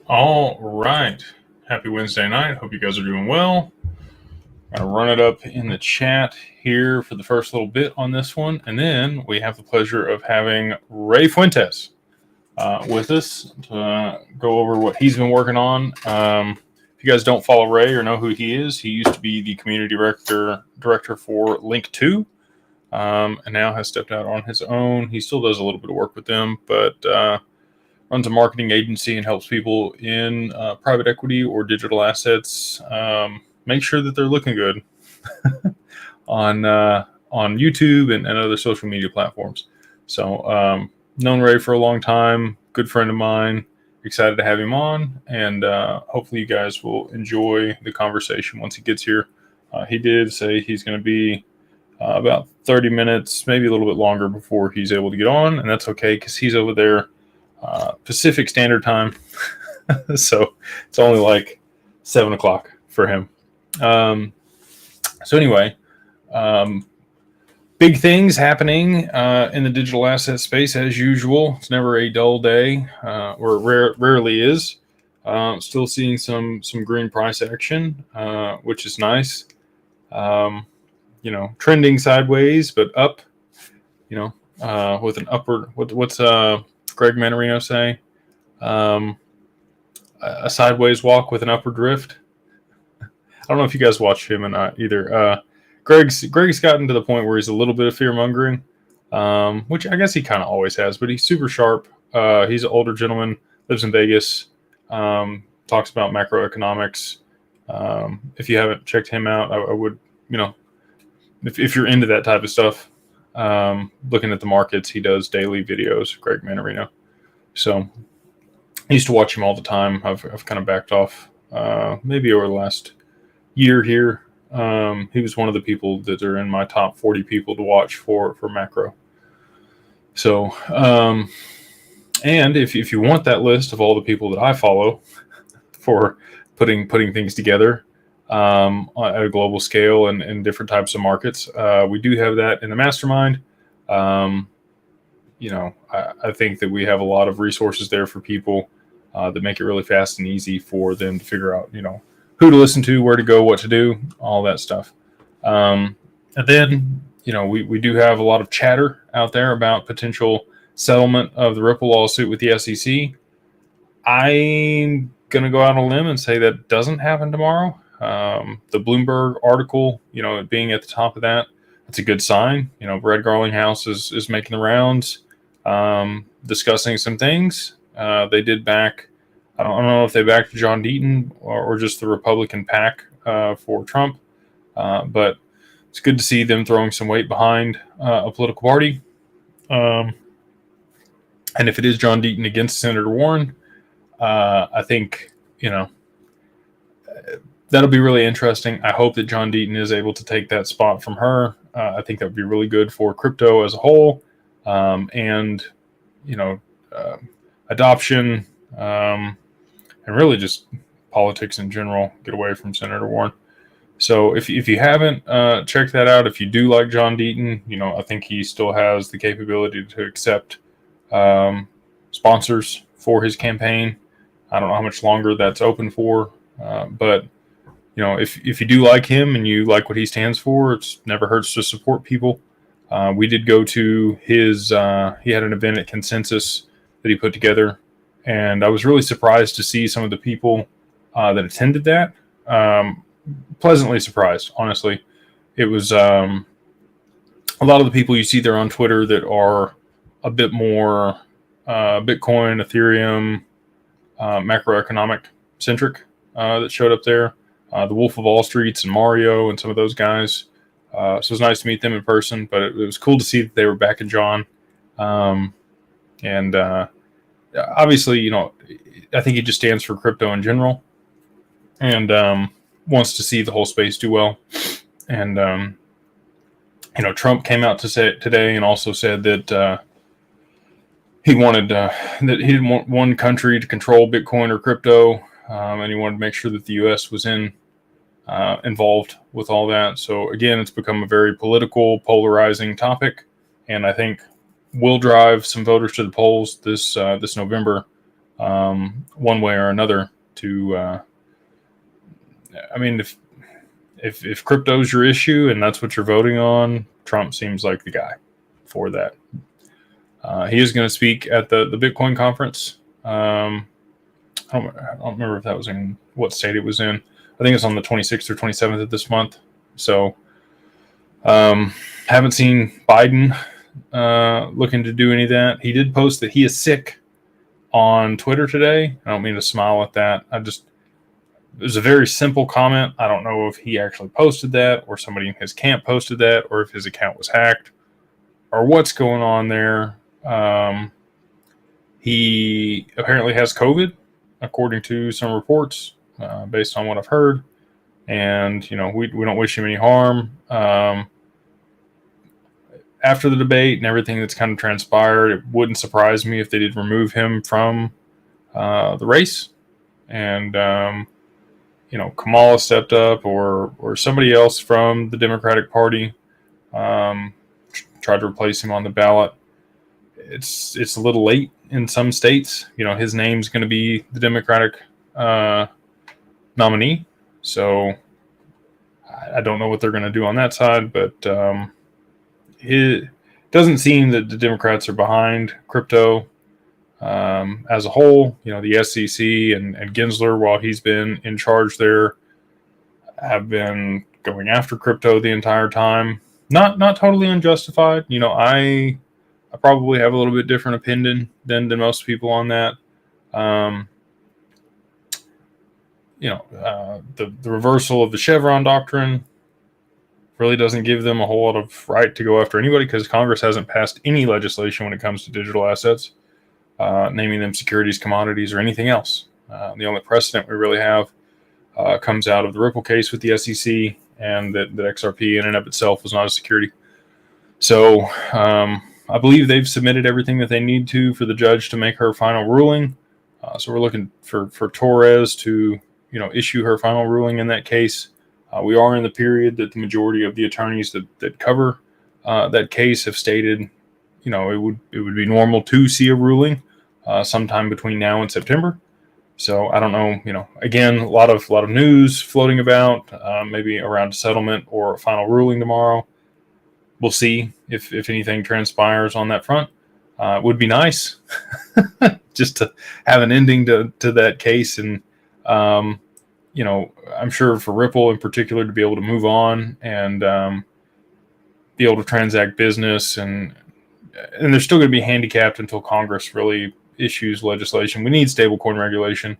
All right. Happy Wednesday night. Hope you guys are doing well. I'm going to run it up in the chat here for the first little bit on this one. And then we have the pleasure of having Ray Fuentes with us to go over what he's been working on. If you guys don't follow Ray or know who he is, he used to be the community director for Link2, and now has stepped out on his own. He still does a little bit of work with them, but runs a marketing agency and helps people in private equity or digital assets make sure that they're looking good on YouTube and other social media platforms. So known Ray for a long time, good friend of mine. Excited to have him on, and hopefully you guys will enjoy the conversation once he gets here. He did say he's going to be about 30 minutes, maybe a little bit longer before he's able to get on, and that's okay because he's over there Pacific Standard Time. So it's only like 7 o'clock for him. So anyway, big things happening in the digital asset space as usual. It's never a dull day, or rarely is. Still seeing some green price action, which is nice. Trending sideways, but up. With an upward. What's Greg Manarino say? A sideways walk with an upward drift. I don't know if you guys watch him or not either. Greg's gotten to the point where he's a little bit of fear mongering, which I guess he kind of always has, but he's super sharp. He's an older gentleman, lives in Vegas, talks about macroeconomics. If you haven't checked him out, I would, if you're into that type of stuff, looking at the markets, he does daily videos, Greg Manarino. So I used to watch him all the time. I've kind of backed off maybe over the last year here. He was one of the people that are in my top 40 people to watch for macro. So, and if you want that list of all the people that I follow for putting things together at a global scale and in different types of markets, we do have that in the mastermind. I think that we have a lot of resources there for people that make it really fast and easy for them to figure out, who to listen to, where to go, what to do, all that stuff. And then, we do have a lot of chatter out there about potential settlement of the Ripple lawsuit with the SEC. I'm going to go out on a limb and say that doesn't happen tomorrow. The Bloomberg article, it being at the top of that, that's a good sign. Brett Garlinghouse is making the rounds, discussing some things. They did back, I don't know if they backed John Deaton or just the Republican PAC for Trump, but it's good to see them throwing some weight behind a political party. And if it is John Deaton against Senator Warren, I think, that'll be really interesting. I hope that John Deaton is able to take that spot from her. I think that would be really good for crypto as a whole, and adoption, and really just politics in general. Get away from Senator Warren. So if you haven't checked that out, if you do like John Deaton, I think he still has the capability to accept sponsors for his campaign. I don't know how much longer that's open for, but if you do like him and you like what he stands for, it's never hurts to support people. We did go to his, he had an event at Consensus that he put together, and I was really surprised to see some of the people that attended that. Pleasantly surprised, honestly. It was a lot of the people you see there on Twitter that are a bit more Bitcoin, Ethereum, macroeconomic centric that showed up there. The Wolf of Wall Streets and Mario and some of those guys. So it was nice to meet them in person, but it was cool to see that they were backing John. And obviously, I think he just stands for crypto in general and wants to see the whole space do well. And, Trump came out to say it today and also said that he wanted that he didn't want one country to control Bitcoin or crypto. And he wanted to make sure that the U.S. was involved with all that. So again, it's become a very political, polarizing topic, and I think will drive some voters to the polls this November one way or another. To I mean, if crypto's your issue and that's what you're voting on, Trump seems like the guy for that. He is going to speak at the Bitcoin conference. I don't remember if that was in what state it was in. I think it's on the 26th or 27th of this month. So haven't seen Biden looking to do any of that. He did post that he is sick on Twitter today. I don't mean to smile at that. It was a very simple comment. I don't know if he actually posted that or somebody in his camp posted that or if his account was hacked or what's going on there. He apparently has COVID, according to some reports, based on what I've heard. And, we don't wish him any harm. After the debate and everything that's kind of transpired, it wouldn't surprise me if they did remove him from the race. And, Kamala stepped up or somebody else from the Democratic Party tried to replace him on the ballot. It's a little late in some states. His name's going to be the Democratic nominee. So I don't know what they're going to do on that side, but it doesn't seem that the Democrats are behind crypto as a whole. The SEC and Gensler, while he's been in charge there, have been going after crypto the entire time. Not totally unjustified. I probably have a little bit different opinion than most people on that. The reversal of the Chevron doctrine really doesn't give them a whole lot of right to go after anybody because Congress hasn't passed any legislation when it comes to digital assets, naming them securities, commodities, or anything else. The only precedent we really have comes out of the Ripple case with the SEC and that XRP in and of itself was not a security. So I believe they've submitted everything that they need to for the judge to make her final ruling. So we're looking for Torres to issue her final ruling in that case. We are in the period that the majority of the attorneys that cover that case have stated, it would be normal to see a ruling sometime between now and September. So I don't know, again, a lot of news floating about, maybe around a settlement or a final ruling tomorrow. We'll see if anything transpires on that front. It would be nice just to have an ending to that case. And, I'm sure for Ripple in particular to be able to move on and be able to transact business. And they're still going to be handicapped until Congress really issues legislation. We need stablecoin regulation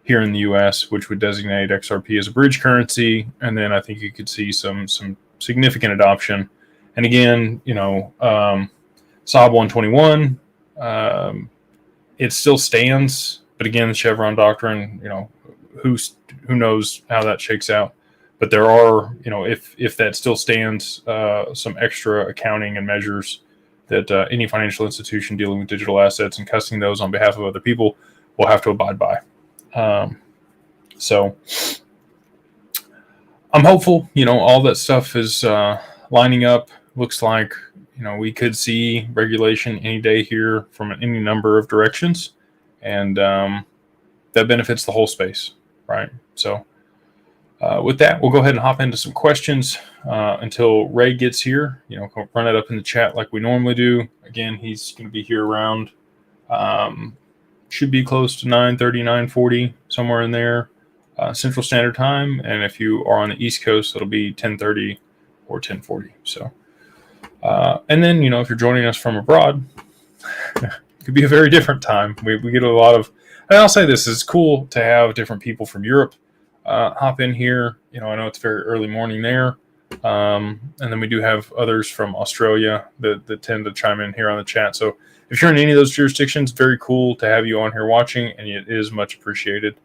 here in the U.S., which would designate XRP as a bridge currency. And then I think you could see some significant adoption. And again, SOB 121, it still stands. But again, the Chevron doctrine, who knows how that shakes out. But there are, if that still stands, some extra accounting and measures that any financial institution dealing with digital assets and custody those on behalf of other people will have to abide by. So I'm hopeful, all that stuff is lining up. Looks like, we could see regulation any day here from any number of directions. And that benefits the whole space, right? So with that, we'll go ahead and hop into some questions until Ray gets here. Run it up in the chat like we normally do. Again, he's going to be here around, should be close to 9:30, 9:40, somewhere in there, Central Standard Time. And if you are on the East Coast, it'll be 10:30 or 10:40. So, and then, if you're joining us from abroad, it could be a very different time. We get a lot of, and I'll say this, it's cool to have different people from Europe hop in here. I know it's very early morning there. And then we do have others from Australia that tend to chime in here on the chat. So if you're in any of those jurisdictions, very cool to have you on here watching, and it is much appreciated.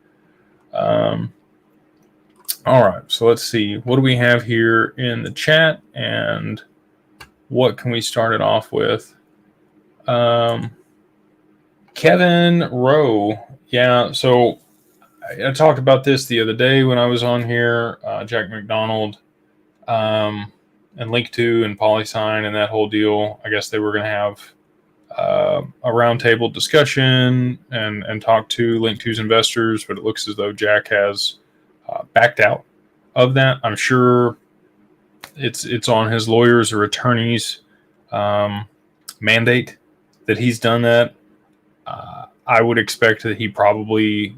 All right, so let's see. What do we have here in the chat, and what can we start it off with? Kevin Rowe. Yeah, so I talked about this the other day when I was on here. Jack McDonald and Link2 and PolySign and that whole deal. I guess they were going to have a roundtable discussion and talk to Link2's investors, but it looks as though Jack has backed out of that. I'm sure it's on his lawyers or attorneys' mandate that he's done that. I would expect that he probably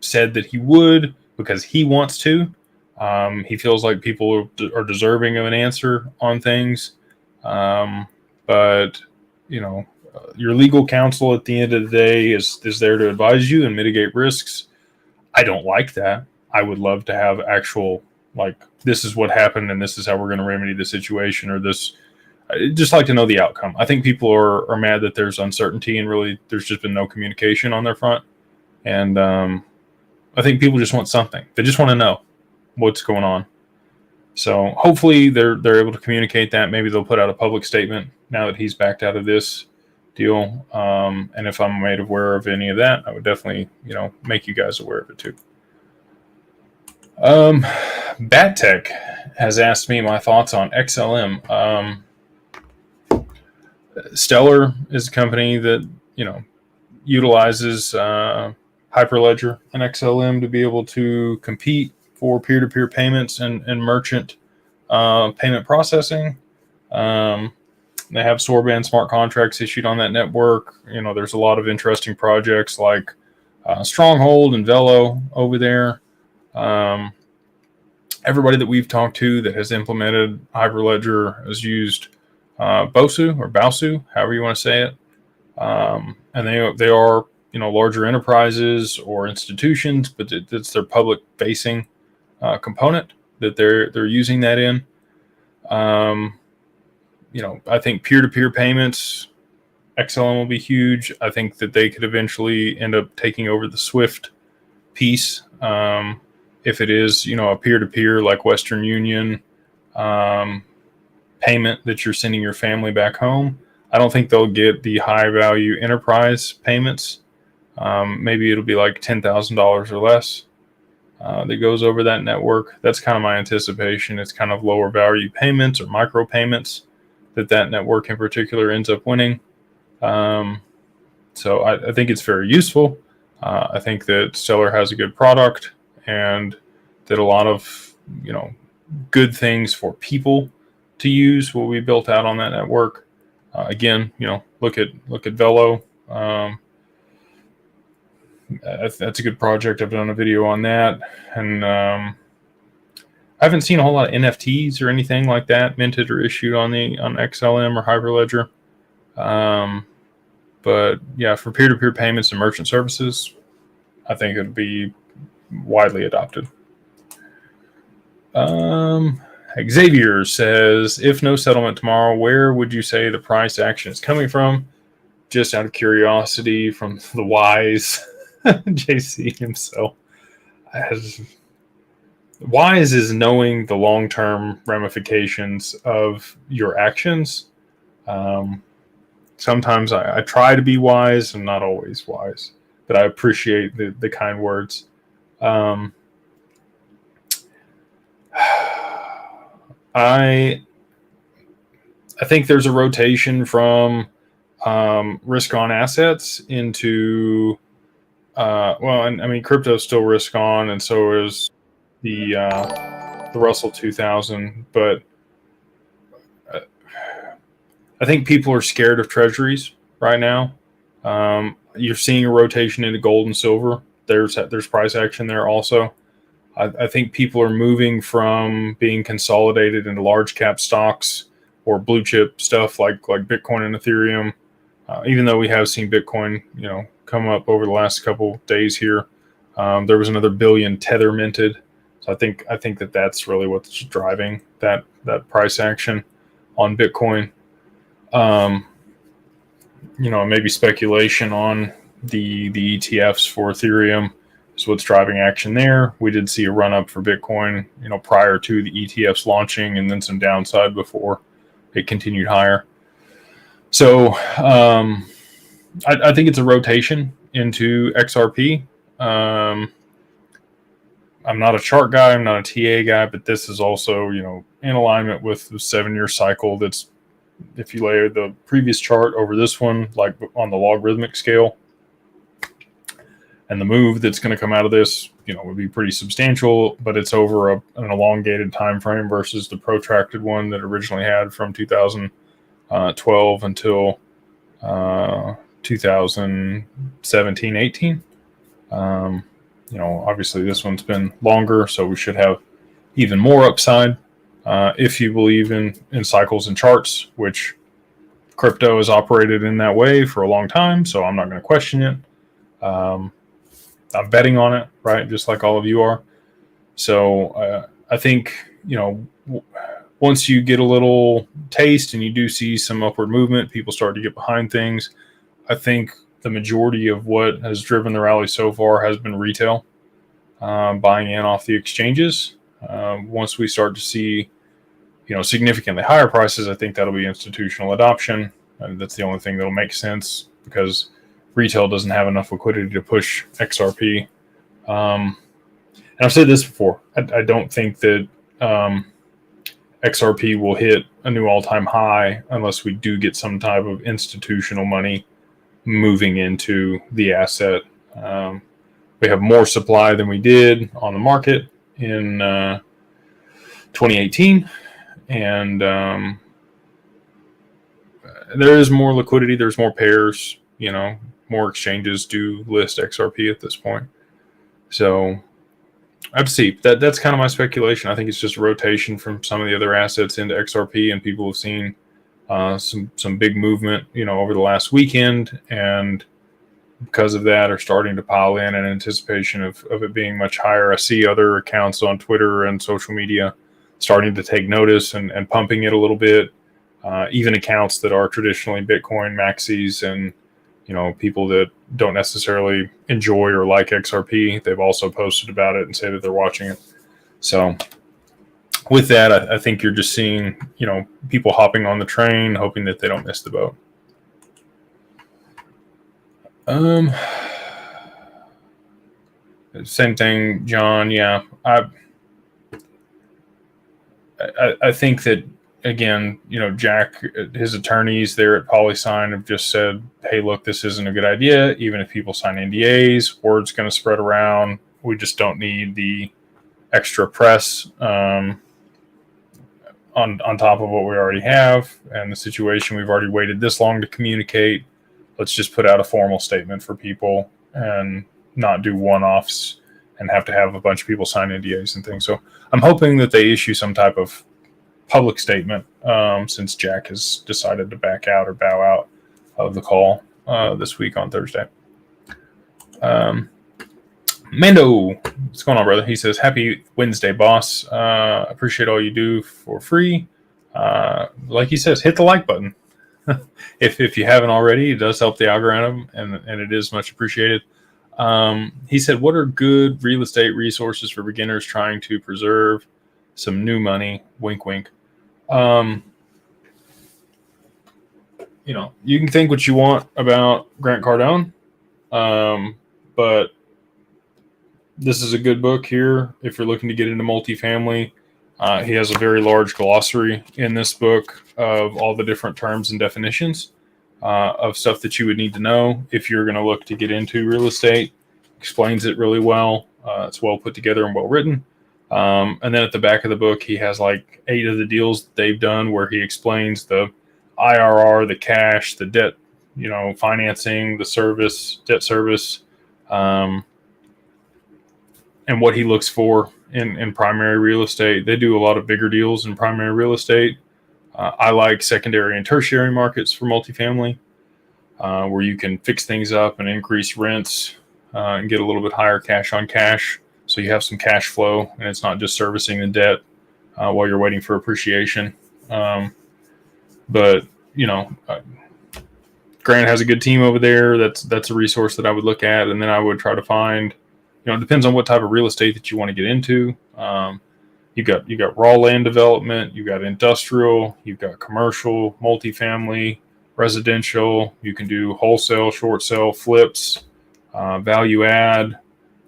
said that he would because he wants to. He feels like people are deserving of an answer on things. But, your legal counsel at the end of the day is there to advise you and mitigate risks. I don't like that. I would love to have actual, this is what happened and this is how we're going to remedy the situation, or this. I'd just like to know the outcome. I think people are mad that there's uncertainty and really there's just been no communication on their front. And I think people just want something. They just want to know what's going on. So hopefully they're able to communicate that. Maybe they'll put out a public statement now that he's backed out of this deal. And if I'm made aware of any of that, I would definitely, make you guys aware of it too. BatTech has asked me my thoughts on XLM. Stellar is a company that, utilizes Hyperledger and XLM to be able to compete for peer-to-peer payments and merchant payment processing. They have Sorband smart contracts issued on that network. There's a lot of interesting projects like Stronghold and Velo over there. Everybody that we've talked to that has implemented Hyperledger has used Bosu, however you want to say it. And they are, larger enterprises or institutions, but it's their public facing component that they're using that in. I think peer-to-peer payments, XLM will be huge. I think that they could eventually end up taking over the SWIFT piece. If it is, a peer-to-peer like Western Union payment that you're sending your family back home, I don't think they'll get the high value enterprise payments. Maybe it'll be like $10,000 or less that goes over that network. That's kind of my anticipation. It's kind of lower value payments or micro payments that network in particular ends up winning. So I think it's very useful. I think that Stellar has a good product and that a lot of, good things for people to use will be built out on that network. Again, look at Velo. That's a good project. I've done a video on that, and I haven't seen a whole lot of NFTs or anything like that minted or issued on XLM or Hyperledger. But yeah, for peer-to-peer payments and merchant services, I think it would be widely adopted. Xavier says, if no settlement tomorrow, where would you say the price action is coming from? Just out of curiosity, from the wise JC himself. Wise is knowing the long-term ramifications of your actions. Sometimes I try to be wise. I'm not always wise, but I appreciate the kind words. I think there's a rotation from risk on assets into crypto is still risk on, and so is the Russell 2000. But I think people are scared of treasuries right now. You're seeing a rotation into gold and silver. There's price action there also. I think people are moving from being consolidated into large cap stocks or blue chip stuff like Bitcoin and Ethereum. Even though we have seen Bitcoin, come up over the last couple days here, there was another billion Tether minted. So I think that's really what's driving that price action on Bitcoin. Maybe speculation on the ETFs for Ethereum is what's driving action there. We did see a run up for Bitcoin, prior to the ETFs launching, and then some downside before it continued higher. So I think it's a rotation into XRP. I'm not a chart guy. I'm not a TA guy, but this is also, in alignment with the 7-year cycle that's if you layer the previous chart over this one, like on the logarithmic scale, and the move that's going to come out of this, would be pretty substantial, but it's over an elongated time frame versus the protracted one that originally had from 2012 until 2017, 18. Obviously this one's been longer, so we should have even more upside if you believe in cycles and charts, which crypto has operated in that way for a long time, so I'm not going to question it. I'm betting on it, right? Just like all of you are. So I think, once you get a little taste and you do see some upward movement, people start to get behind things. I think the majority of what has driven the rally so far has been retail buying in off the exchanges. Once we start to see, significantly higher prices, I think that'll be institutional adoption. And that's the only thing that'll make sense, because retail doesn't have enough liquidity to push XRP. And I've said this before. I don't think that XRP will hit a new all-time high unless we do get some type of institutional money moving into the asset. We have more supply than we did on the market in 2018. And there is more liquidity. There's more pairs, more exchanges do list XRP at this point. So I have to see. That's kind of my speculation. I think it's just a rotation from some of the other assets into XRP, and people have seen some big movement, over the last weekend, and because of that are starting to pile in anticipation of it being much higher. I see other accounts on Twitter and social media starting to take notice and pumping it a little bit. Even accounts that are traditionally Bitcoin maxis and people that don't necessarily enjoy or like XRP, they've also posted about it and say that they're watching it. So with that, I think you're just seeing, people hopping on the train, hoping that they don't miss the boat. Same thing, John. Yeah. I think that, again, Jack, his attorneys there at PolySign have just said, hey, look, this isn't a good idea. Even if people sign NDAs, word's going to spread around. We just don't need the extra press on top of what we already have and the situation we've already waited this long to communicate. Let's just put out a formal statement for people and not do one-offs and have to have a bunch of people sign NDAs and things. So I'm hoping that they issue some type of public statement since Jack has decided to back out or bow out of the call this week on Thursday. Mando, what's going on, brother? He says, happy Wednesday, boss. Appreciate all you do for free. Like he says, hit the like button. if you haven't already, it does help the algorithm, and it is much appreciated. He said, what are good real estate resources for beginners trying to preserve some new money? Wink, wink. You can think what you want about Grant Cardone, but this is a good book here if you're looking to get into multifamily. He has a very large glossary in this book of all the different terms and definitions of stuff that you would need to know if you're going to look to get into real estate. Explains it really well. It's well put together and well written. And then at the back of the book, he has like 8 of the deals they've done where he explains the IRR, the cash, the debt, financing, the service, debt service, and what he looks for in primary real estate. They do a lot of bigger deals in primary real estate. I like secondary and tertiary markets for multifamily, where you can fix things up and increase rents and get a little bit higher cash on cash. So you have some cash flow and it's not just servicing the debt while you're waiting for appreciation. But Grant has a good team over there. That's a resource that I would look at. And then I would try to find, it depends on what type of real estate that you want to get into. You got raw land development, you got industrial, you've got commercial, multifamily, residential. You can do wholesale, short sale, flips, value add,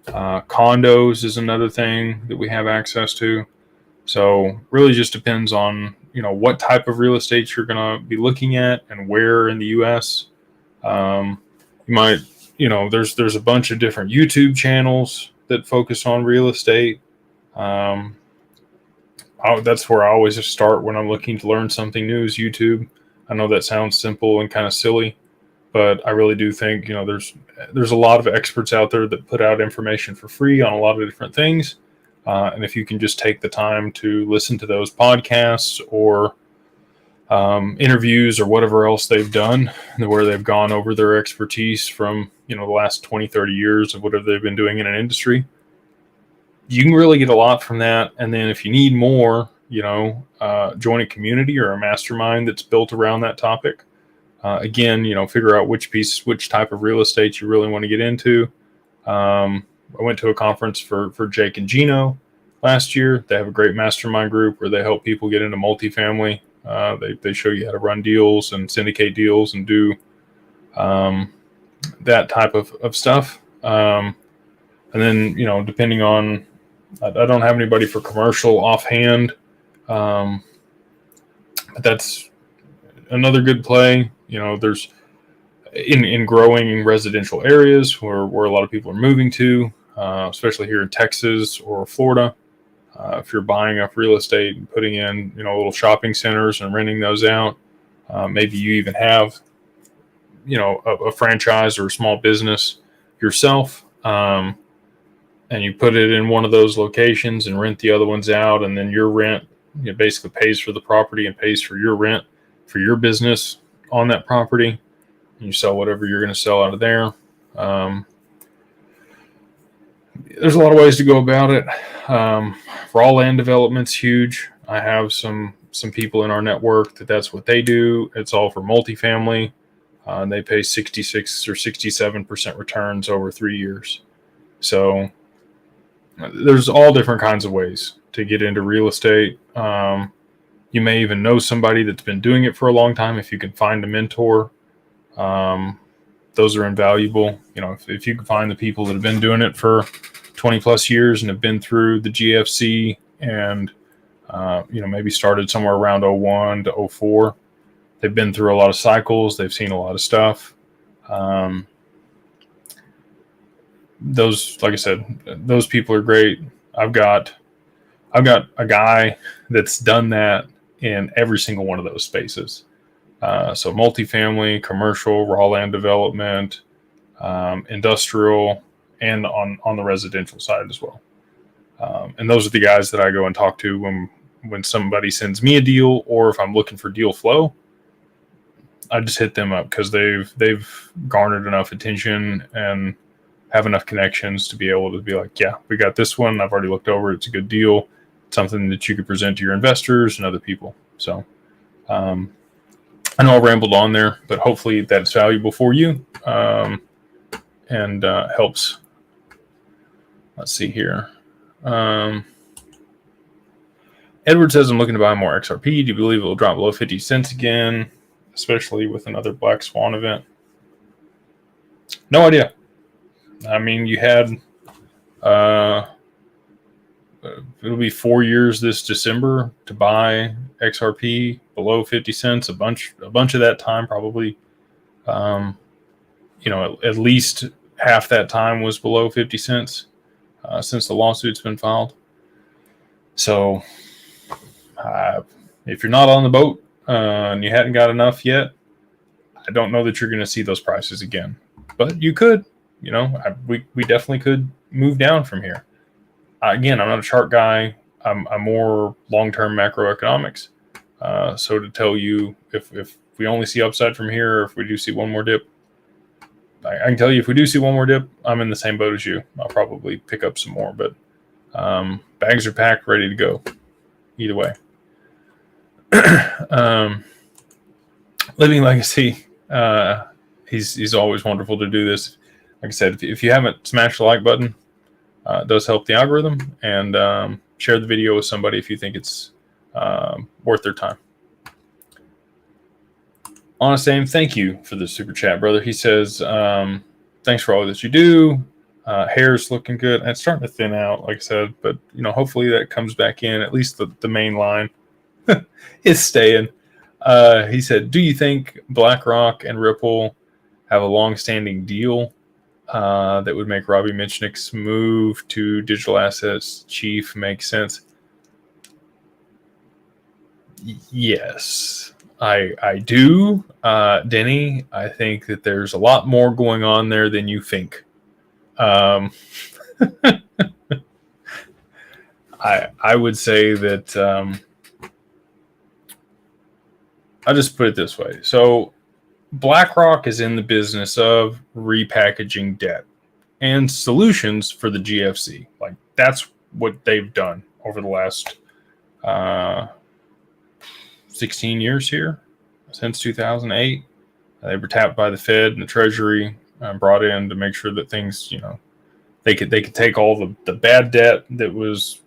condos is another thing that we have access to. So really just depends on what type of real estate you're going to be looking at and where in the U.S. You might, there's a bunch of different YouTube channels that focus on real estate. That's where I always start when I'm looking to learn something new is YouTube. I know that sounds simple and kind of silly, but I really do think, there's a lot of experts out there that put out information for free on a lot of different things. And if you can just take the time to listen to those podcasts or interviews or whatever else they've done, where they've gone over their expertise from, the last 20, 30 years of whatever they've been doing in an industry, you can really get a lot from that. And then if you need more, join a community or a mastermind that's built around that topic. Again, figure out which type of real estate you really want to get into. I went to a conference for Jake and Gino last year. They have a great mastermind group where they help people get into multifamily. They show you how to run deals and syndicate deals and do that type of stuff. And then, depending on, I don't have anybody for commercial offhand, but that's another good play. There's in growing residential areas where a lot of people are moving to, especially here in Texas or Florida. If you're buying up real estate and putting in, little shopping centers and renting those out, maybe you even have, a franchise or a small business yourself, and you put it in one of those locations and rent the other ones out, and then your rent basically pays for the property and pays for your rent for your business on that property. And you sell whatever you're going to sell out of there. There's a lot of ways to go about it. Raw land development's huge. I have some people in our network that's what they do. It's all for multifamily. And they pay 66 or 67% returns over 3 years. So there's all different kinds of ways to get into real estate. You may even know somebody that's been doing it for a long time. If you can find a mentor, those are invaluable. If you can find the people that have been doing it for 20 plus years and have been through the GFC and, maybe started somewhere around 01 to 04, they've been through a lot of cycles. They've seen a lot of stuff. Those, like I said, those people are great. I've got a guy that's done that in every single one of those spaces. So multifamily, commercial, raw land development, industrial, and on the residential side as well. And those are the guys that I go and talk to when somebody sends me a deal, or if I'm looking for deal flow, I just hit them up because they've garnered enough attention and have enough connections to be able to be like, yeah, we got this one. I've already looked over. It's a good deal. It's something that you could present to your investors and other people. So I know I rambled on there, but hopefully that's valuable for you and helps. Let's see here. Edward says, I'm looking to buy more XRP. Do you believe it will drop below 50 cents again, especially with another Black Swan event? No idea. I mean, you had, it'll be 4 years this December to buy XRP below 50 cents. A bunch of that time, probably, at least half that time was below 50 cents since the lawsuit's been filed. So if you're not on the boat and you hadn't got enough yet, I don't know that you're going to see those prices again, but you could. We definitely could move down from here. Again, I'm not a chart guy. I'm more long-term macroeconomics. So to tell you if we only see upside from here, or if we do see one more dip, I can tell you if we do see one more dip, I'm in the same boat as you. I'll probably pick up some more, but bags are packed, ready to go. Either way. Living Legacy. He's always wonderful to do this. Like I said, if you haven't smashed the like button, it does help the algorithm, and share the video with somebody if you think it's worth their time. Honest Aim, thank you for the super chat, brother. He says, thanks for all that you do. Hair's looking good. And it's starting to thin out, like I said, but hopefully that comes back in, at least the main line. is staying. He said, do you think BlackRock and Ripple have a long-standing deal that would make Robbie Mitchnick's move to digital assets chief make sense? Yes, I do. Denny, I think that there's a lot more going on there than you think. I would say that I'll just put it this way. So BlackRock is in the business of repackaging debt and solutions for the GFC. Like, that's what they've done over the last 16 years here, since 2008. They were tapped by the Fed and the Treasury, brought in to make sure that things, they could take all the bad debt that was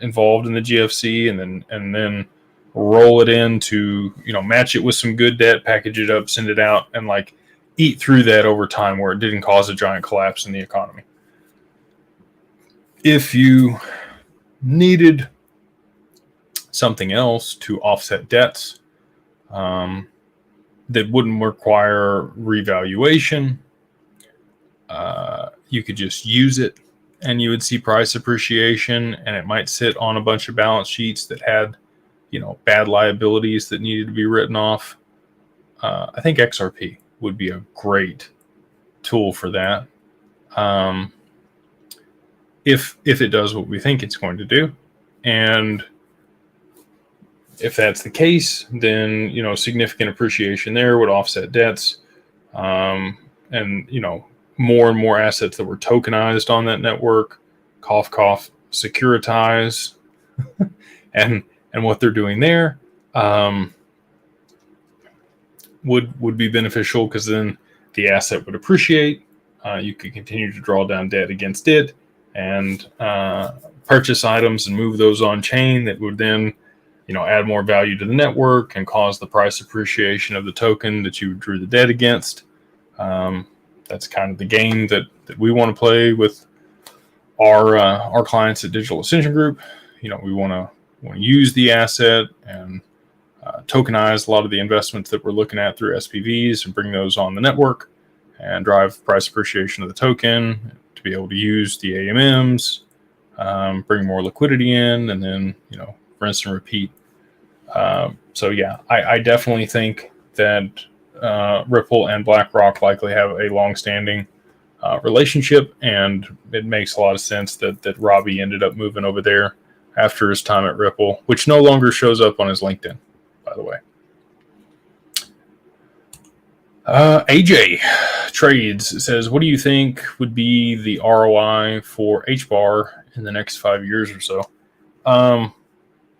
involved in the GFC and then roll it into, match it with some good debt, package it up, send it out, and like eat through that over time where it didn't cause a giant collapse in the economy. If you needed something else to offset debts that wouldn't require revaluation, you could just use it and you would see price appreciation, and it might sit on a bunch of balance sheets that had bad liabilities that needed to be written off. I think XRP would be a great tool for that. If it does what we think it's going to do. And if that's the case, then, significant appreciation there would offset debts. And, more and more assets that were tokenized on that network, cough, cough, securitize. and what they're doing there would be beneficial, because then the asset would appreciate. You could continue to draw down debt against it and purchase items and move those on chain that would then, add more value to the network and cause the price appreciation of the token that you drew the debt against. That's kind of the game that we want to play with our clients at Digital Ascension Group. We want to use the asset and tokenize a lot of the investments that we're looking at through SPVs and bring those on the network and drive price appreciation of the token to be able to use the AMMs, bring more liquidity in, and then, rinse and repeat. So yeah, I definitely think that Ripple and BlackRock likely have a long-standing relationship, and it makes a lot of sense that Robbie ended up moving over there after his time at Ripple, which no longer shows up on his LinkedIn, by the way. AJ Trades says, what do you think would be the ROI for HBAR in the next 5 years or so?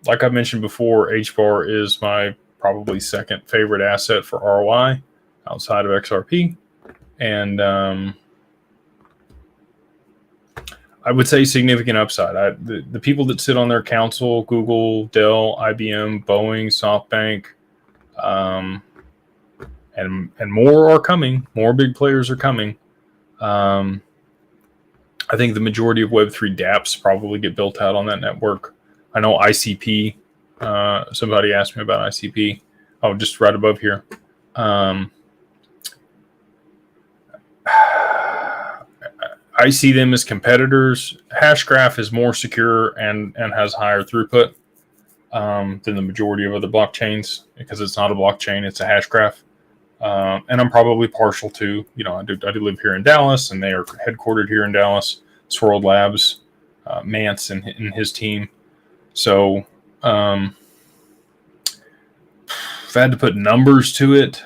Like I mentioned before, HBAR is my probably second favorite asset for ROI outside of XRP. And I would say significant upside. The people that sit on their council, Google, Dell, IBM, Boeing, SoftBank, and more are coming. More big players are coming. I think the majority of Web3 dApps probably get built out on that network. I know ICP. Somebody asked me about ICP. Oh, just right above here. I see them as competitors. Hashgraph is more secure and has higher throughput than the majority of other blockchains, because it's not a blockchain, it's a hashgraph. And I'm probably partial to, I do live here in Dallas, and they are headquartered here in Dallas. Swirled Labs, Mance and his team. So if I had to put numbers to it,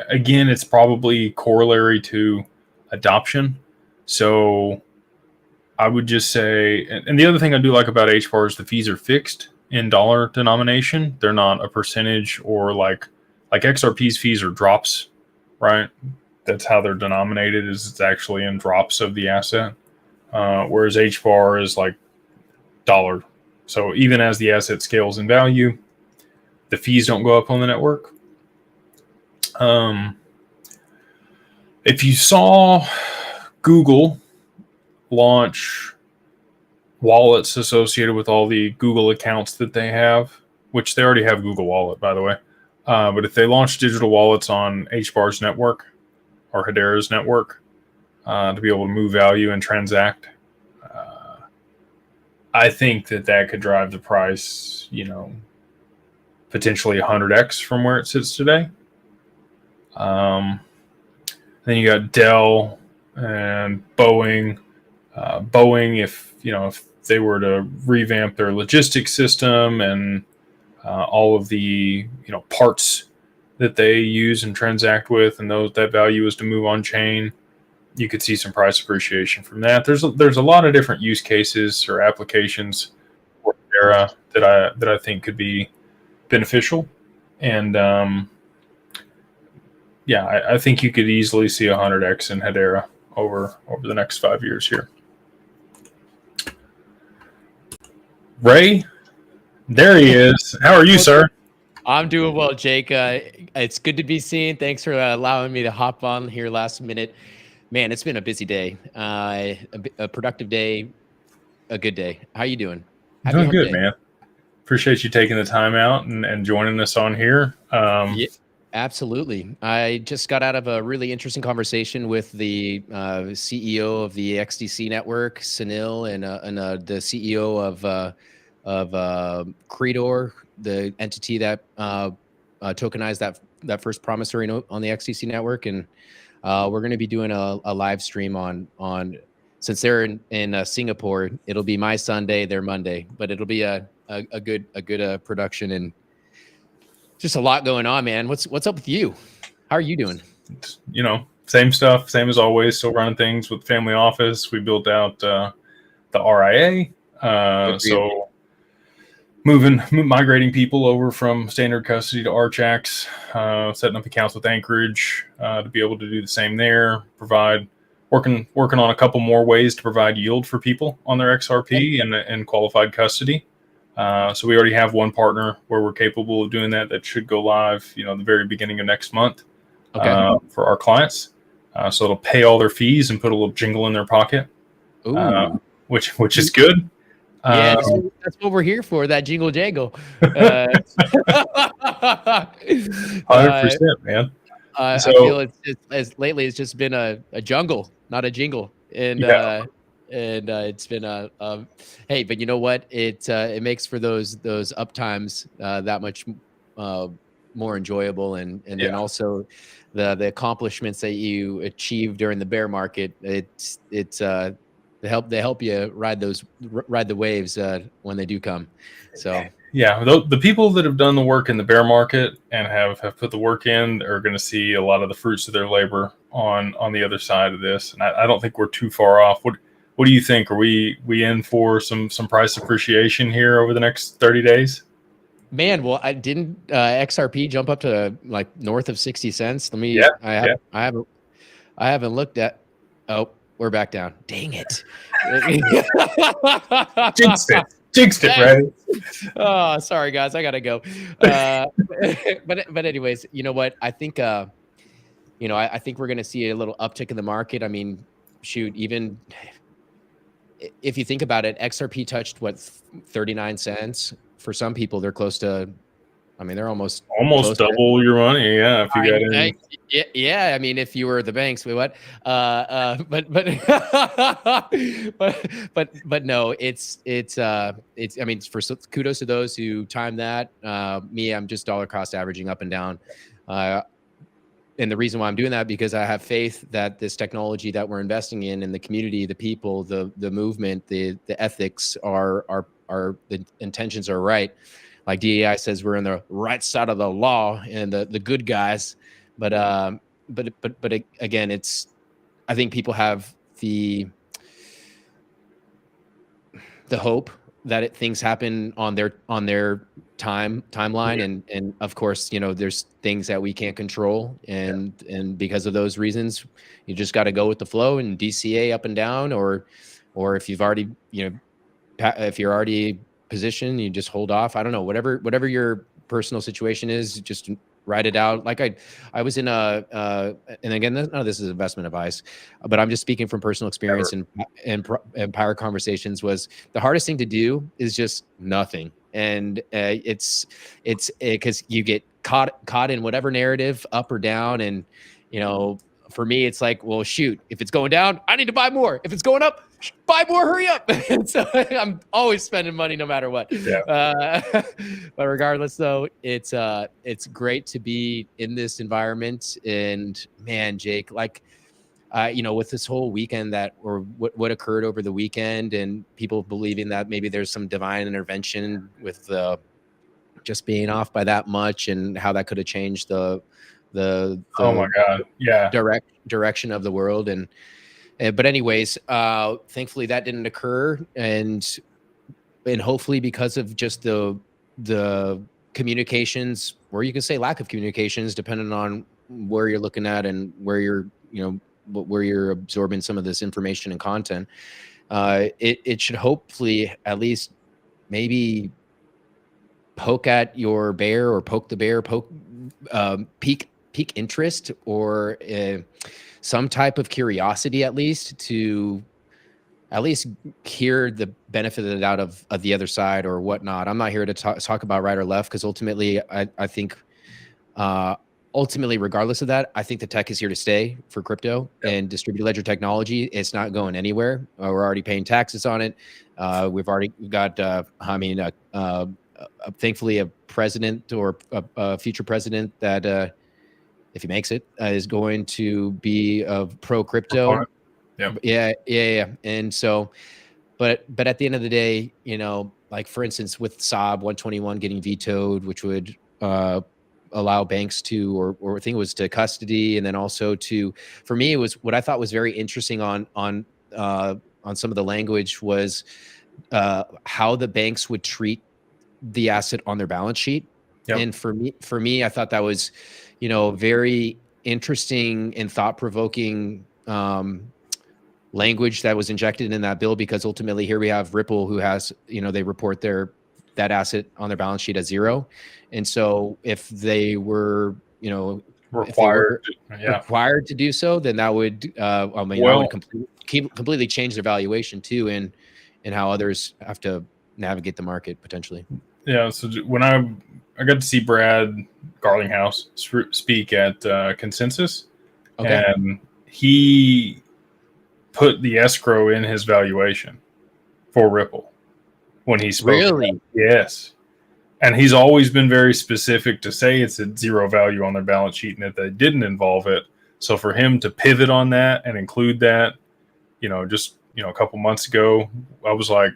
again, it's probably corollary to adoption. So I would just say, and the other thing I do like about HBAR is the fees are fixed in dollar denomination. They're not a percentage, or like XRP's fees are drops, right? That's how they're denominated, is it's actually in drops of the asset. Whereas HBAR is like dollar. So even as the asset scales in value, the fees don't go up on the network. If you saw Google launch wallets associated with all the Google accounts that they have which they already have Google Wallet, by the way. But if they launch digital wallets on HBAR's network or Hedera's network to be able to move value and transact, I think that could drive the price, potentially 100x from where it sits today. Then you got Dell and Boeing. Boeing, if they were to revamp their logistics system and all of the parts that they use and transact with, and that value is to move on chain, you could see some price appreciation from that. There's a lot of different use cases or applications for Hedera that I think could be beneficial, and I think you could easily see 100x in Hedera over the next 5 years here. Ray, there he is. How are you, sir? I'm doing well, Jake. It's good to be seen. Thanks for allowing me to hop on here last minute. Man, it's been a busy day, a productive day, a good day. How you doing? Happy doing good, man. Appreciate you taking the time out and joining us on here. Yeah, absolutely. I just got out of a really interesting conversation with the CEO of the XDC network, Sunil, and the CEO of Credor, the entity that tokenized that first promissory note on the XDC network, and we're going to be doing a live stream on since they're in Singapore. It'll be my Sunday, their Monday, but it'll be a good production, and just a lot going on, man. What's up with you? How are you doing? Same stuff, same as always. Still running things with family office. We built out the RIA, so migrating people over from standard custody to Archax, setting up accounts with Anchorage to be able to do the same there. Working on a couple more ways to provide yield for people on their XRP and qualified custody. So we already have one partner where we're capable of doing that. That should go live, the very beginning of next month for our clients. So it'll pay all their fees and put a little jingle in their pocket, which is good. Yeah, that's what we're here for, that jingle jangle. 100%, man. I feel lately it's just been a jungle, not a jingle. And it's been hey, but you know what? It makes for those up times that much more enjoyable, and then also the accomplishments that you achieve during the bear market. They help you ride the waves when they do come. So yeah, the people that have done the work in the bear market and have put the work in are going to see a lot of the fruits of their labor on the other side of this. And I don't think we're too far off. What do you think? Are we in for some price appreciation here over the next 30 days? Man, well, I didn't XRP jump up to like north of 60 cents. Let me. I haven't looked at. Oh, we're back down. Dang it! Jinxed it, right? Oh, sorry guys, I gotta go. But anyways, you know what? I think I think we're gonna see a little uptick in the market. I mean, shoot, even if you think about it, XRP touched what 39 cents. For some people, they're close to. I mean, they're almost double your money. Yeah, if you got in. Yeah. I mean, if you were the banks, what? But no, it's. I mean, kudos to those who time that. Me, I'm just dollar cost averaging up and down. And the reason why I'm doing that, because I have faith that this technology that we're investing in the community, the people, the movement, the ethics are the intentions are right. Like DEI says, we're in the right side of the law and the good guys. But again, I think people have the hope that things happen on their timeline, and of course, there's things that we can't control, and because of those reasons, you just got to go with the flow and DCA up and down, or if you've already if you're already positioned, you just hold off. I don't know, whatever your personal situation is, just write it out. Like I was in and again, none of this is investment advice, but I'm just speaking from personal experience and prior conversations. Was the hardest thing to do is just nothing. and it's because you get caught in whatever narrative, up or down, and for me, it's like, well, shoot, if it's going down, I need to buy more. If it's going up, buy more, hurry up. And so I'm always spending money no matter what. Yeah. But regardless, though, it's great to be in this environment. And man, Jake, like, with this whole weekend or what occurred over the weekend, and people believing that maybe there's some divine intervention with just being off by that much, and how that could have changed the oh my God, yeah, direction of the world. And but anyways, thankfully that didn't occur, and hopefully because of just the communications, or you can say lack of communications, depending on where you're looking at and where you're where you're absorbing some of this information and content, it should hopefully at least maybe poke at your bear, or poke the bear, peak interest, or some type of curiosity, at least to hear the benefit of the doubt of the other side or whatnot. I'm not here to talk about right or left, because ultimately I think regardless of that, I think the tech is here to stay for crypto. Yep. And distributed ledger technology, it's not going anywhere. We're already paying taxes on it. We've already got thankfully a president, or a future president, that if he makes it, is going to be pro crypto. Yeah. And so, but at the end of the day, like for instance, with SOB 121 getting vetoed, which would allow banks to, or I think it was to custody, and then also for me, it was what I thought was very interesting on some of the language was how the banks would treat the asset on their balance sheet. Yep. And for me, I thought that was, very interesting and thought-provoking language that was injected in that bill, because ultimately here we have Ripple, who has, they report that asset on their balance sheet as zero. And so if they were, required to do so, then that would, that would completely change their valuation too, and how others have to navigate the market potentially. Yeah. So when I got to see Brad Garlinghouse speak at Consensus, and he put the escrow in his valuation for Ripple when he spoke. Really? Yes. And he's always been very specific to say it's at zero value on their balance sheet, and that they didn't involve it. So for him to pivot on that and include that, just a couple months ago, I was like,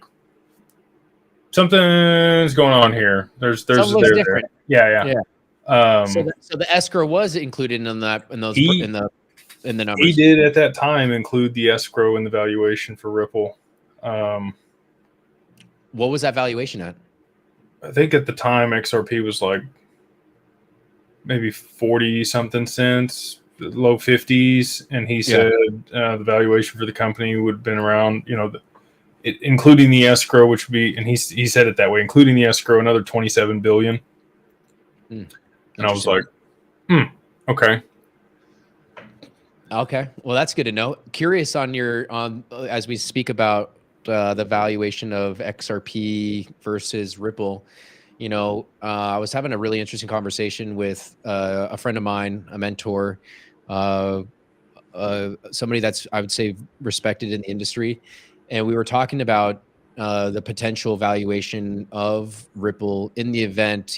something's going on here. There's different. There. Yeah. So the escrow was included in that, in the numbers. He did at that time include the escrow in the valuation for Ripple. What was that valuation at? I think at the time XRP was like maybe 40 something cents, low 50s, and he said the valuation for the company would have been around, including the escrow, which would be, and he said it that way, including the escrow, another 27 billion. And I was like, okay. Okay, well, that's good to know. Curious on as we speak about the valuation of XRP versus Ripple. I was having a really interesting conversation with a friend of mine, a mentor, somebody that's, I would say, respected in the industry, and we were talking about the potential valuation of Ripple in the event,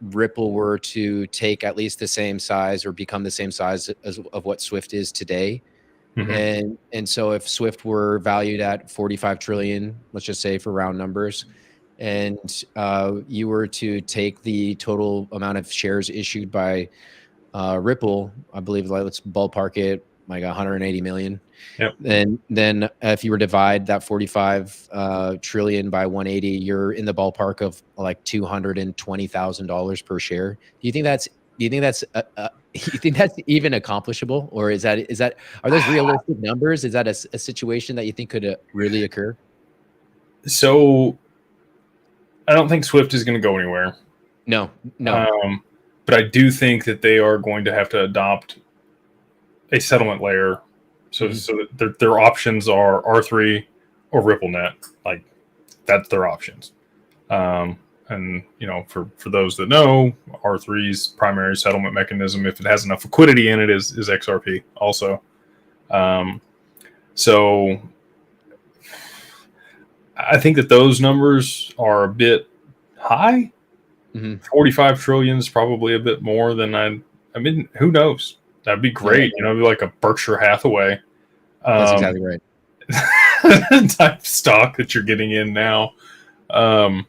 Ripple were to take at least the same size, or become the same size of what Swift is today. Mm-hmm. And so if Swift were valued at 45 trillion, let's just say for round numbers, and you were to take the total amount of shares issued by Ripple, I believe, let's ballpark it like 180 million. Yep. And then if you were to divide that 45 trillion by 180, you're in the ballpark of like $220,000 per share. Do you think that's even accomplishable, or are those realistic numbers? Is that a situation that you think could really occur? So I don't think Swift is going to go anywhere. No. But I do think that they are going to have to adopt a settlement layer. So that their options are R3 or RippleNet. Like, that's their options. And for those that know, R3's primary settlement mechanism, if it has enough liquidity in it, is XRP also. So I think that those numbers are a bit high. 45 trillion is probably a bit more than I mean, who knows? That'd be great. It'd be like a Berkshire Hathaway. That's exactly right. Type stock that you're getting in now. I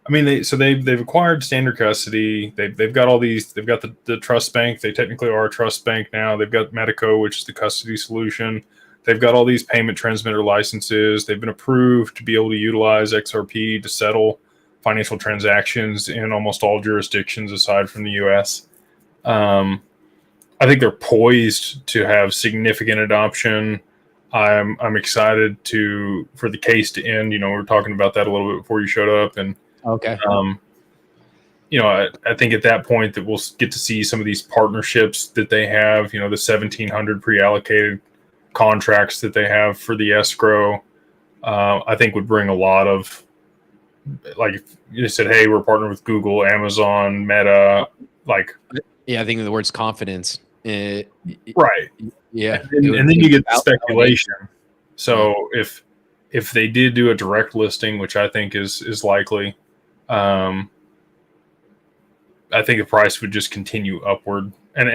mean, they've acquired standard custody. They've got all these. They've got the trust bank. They technically are a trust bank now. They've got Medico, which is the custody solution. They've got all these payment transmitter licenses. They've been approved to be able to utilize XRP to settle financial transactions in almost all jurisdictions aside from the U.S. I think they're poised to have significant adoption. I'm excited for the case to end. We were talking about that a little bit before you showed up, and okay. I think at that point that we'll get to see some of these partnerships that they have. The 1,700 pre-allocated contracts that they have for the escrow. I think would bring a lot of, like, if you said, hey, we're partnered with Google, Amazon, Meta, like. Yeah, I think the word's confidence. Right. Yeah. And then you get the speculation. So if they did do a direct listing, which I think is likely, I think the price would just continue upward. And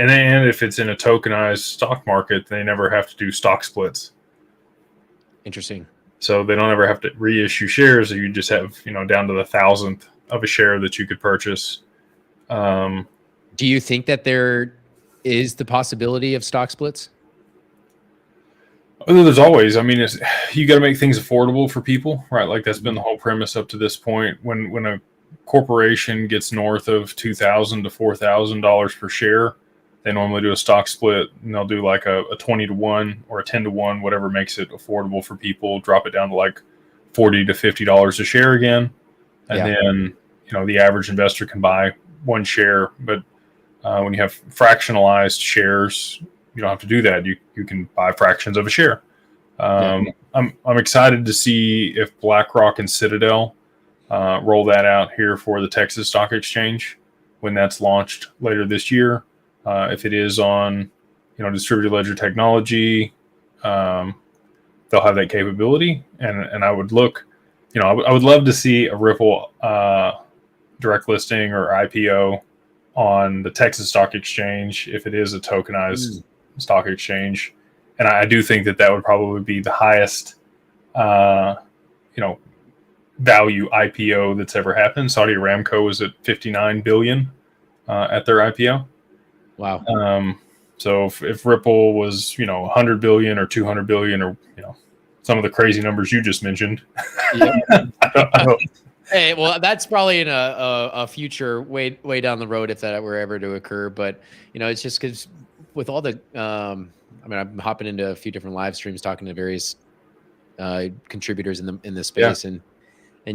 if it's in a tokenized stock market, they never have to do stock splits. Interesting. So they don't ever have to reissue shares. You just have, down to the 1,000th of a share that you could purchase. Do you think that there is the possibility of stock splits? There's always. I mean, you got to make things affordable for people, right? Like that's been the whole premise up to this point. When a corporation gets north of $2,000 to $4,000 per share, they normally do a stock split, and they'll do like a 20-to-1 or a 10-to-1, whatever makes it affordable for people. Drop it down to like $40 to $50 a share again, and then the average investor can buy one share. But when you have fractionalized shares, you don't have to do that. You can buy fractions of a share. I'm excited to see if BlackRock and Citadel roll that out here for the Texas Stock Exchange when that's launched later this year. If it is on, distributed ledger technology, they'll have that capability. And I would look, I would love to see a Ripple direct listing or IPO on the Texas Stock Exchange if it is a tokenized stock exchange. And I do think that would probably be the highest, value IPO that's ever happened. Saudi Aramco was at $59 billion at their IPO. Wow. So if Ripple was, 100 billion or 200 billion or, some of the crazy numbers you just mentioned. I don't. Hey, well, that's probably in a future way down the road if that were ever to occur. But it's just because with all the, I'm hopping into a few different live streams talking to various contributors in the space, and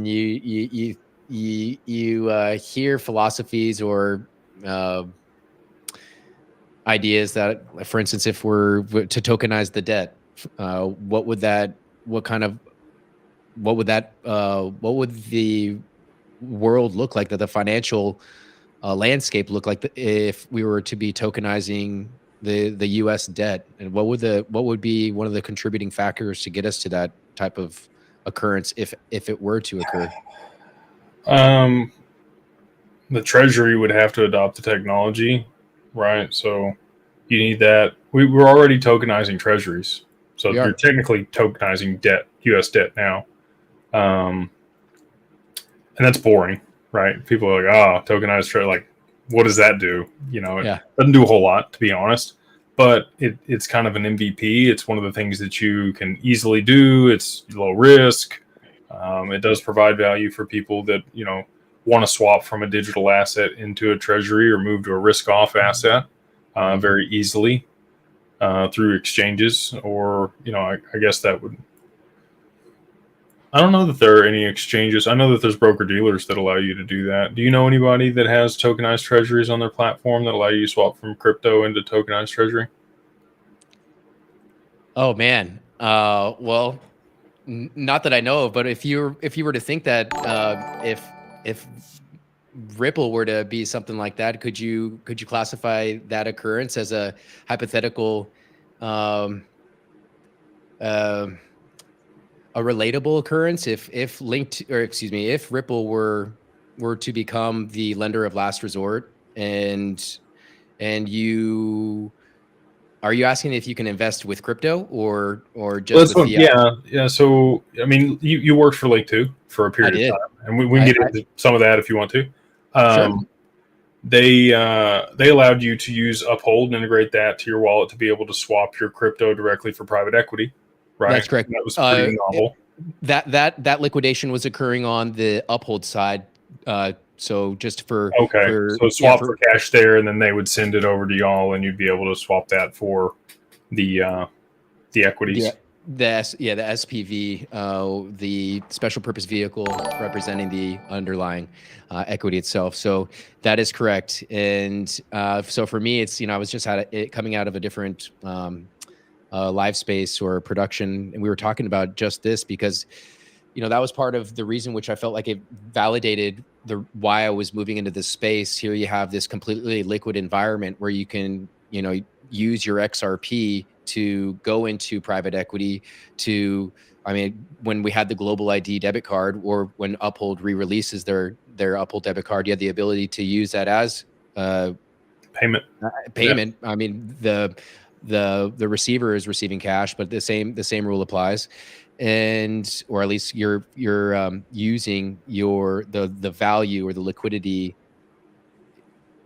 you hear philosophies or ideas that, for instance, if we're to tokenize the debt, what would the world look like, that the financial landscape look like if we were to be tokenizing the U.S. debt, and what would be one of the contributing factors to get us to that type of occurrence if it were to occur? The Treasury would have to adopt the technology, right? So you need that. We're already tokenizing treasuries, so you're technically tokenizing debt, U.S. debt now. And that's boring, right? People are like, tokenized trade, like, what does that do? It doesn't do a whole lot, to be honest, but it's kind of an MVP. It's one of the things that you can easily do. It's low risk. It does provide value for people that, want to swap from a digital asset into a treasury or move to a risk-off asset very easily through exchanges, or, I guess that would. I don't know that there are any exchanges. I know that there's broker-dealers that allow you to do that. Do you know anybody that has tokenized treasuries on their platform that allow you to swap from crypto into tokenized treasury? Oh, man. Well, Not that I know of, but if you were to think that if Ripple were to be something like that, could you classify that occurrence as a hypothetical, um, uh, a relatable occurrence if linked, or excuse me, if Ripple were to become the lender of last resort, and you are you asking if you can invest with crypto or Well, just that's with what, fiat? yeah. So, I mean, you worked for Lake 2 for a I period of did. time, and we can get I into some of that if you want to. Sure. They allowed you to use Uphold and integrate that to your wallet to be able to swap your crypto directly for private equity, right? That's correct. And that was pretty novel. That liquidation was occurring on the Uphold side. So just Okay, for so yeah swap for for cash there, and then they would send it over to y'all, and you'd be able to swap that for the uh, the the equities. the SPV, the special purpose vehicle representing the underlying equity itself. So that is correct. And so for me, it's I was just coming out of a different live space or production, and we were talking about just this because that was part of the reason which I felt like it validated the why I was moving into this space. Here you have this completely liquid environment where you can, use your XRP to go into private equity to, I mean, when we had the Global ID debit card, or when Uphold re-releases their Uphold debit card, you had the ability to use that as Payment. payment. I mean, the receiver is receiving cash, but the same rule applies, and or at least you're using the value or the liquidity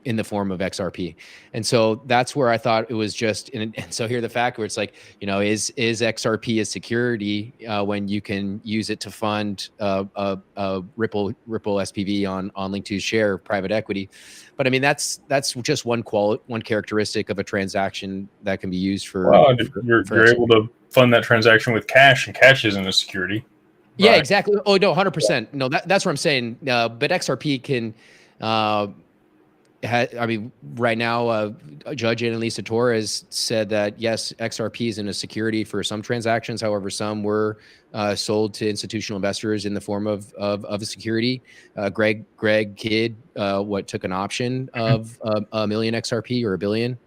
in the form of XRP. And so that's where I thought it was just, and so here the fact where it's like, is XRP a security when you can use it to fund a Ripple SPV on Link2's share of private equity. But I mean, that's just one characteristic of a transaction that can be used for, Well, for you're able to fund that transaction with cash, and cash isn't a security, Yeah, right? exactly. Oh no, 100%. No, that's what I'm saying. But XRP can, uh, I mean, right now, Judge Annalisa Torres said that yes, XRP is in a security for some transactions. However, some were sold to institutional investors in the form of a security. Greg Kidd, took an option of a million XRP or a billion.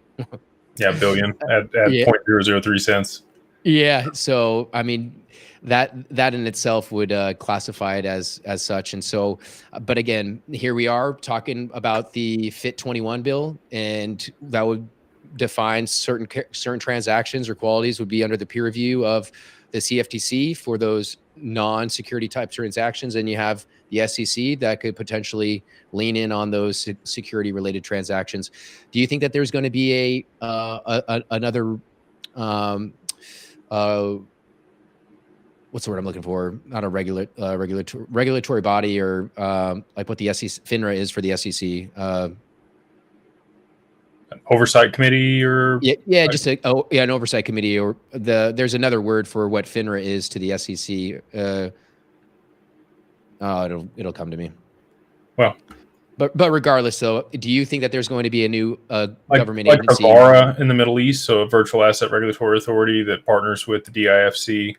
Yeah, billion at Yeah, 0.003 cents. yeah. So I mean, that in itself would classify it as such. And so, but again, here we are talking about the Fit 21 bill, and that would define certain transactions or qualities would be under the peer review of the CFTC for those non-security type transactions, and you have the SEC that could potentially lean in on those security related transactions. Do you think that there's going to be another um, uh, what's the word I'm looking for? Not a regulatory body, or like what the SEC FINRA is for the SEC. Oversight committee, or Yeah, just an oversight committee, or there's another word for what FINRA is to the SEC. It'll come to me. well, But regardless, though, do you think that there's going to be a new government like agency? Avara in the Middle East, so a virtual asset regulatory authority that partners with the DIFC,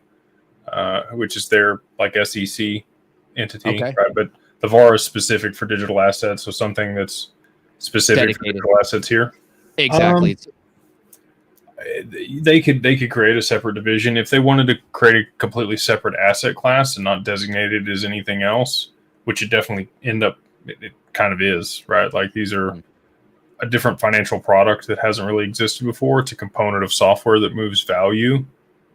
which is their like SEC entity, Okay, right? But the VAR is specific for digital assets, so something that's specific for dedicated. digital assets here. Exactly. They could create a separate division if they wanted to create a completely separate asset class and not designate it as anything else, which it definitely it kind of is, right? Like these are a different financial product that hasn't really existed before. It's a component of software that moves value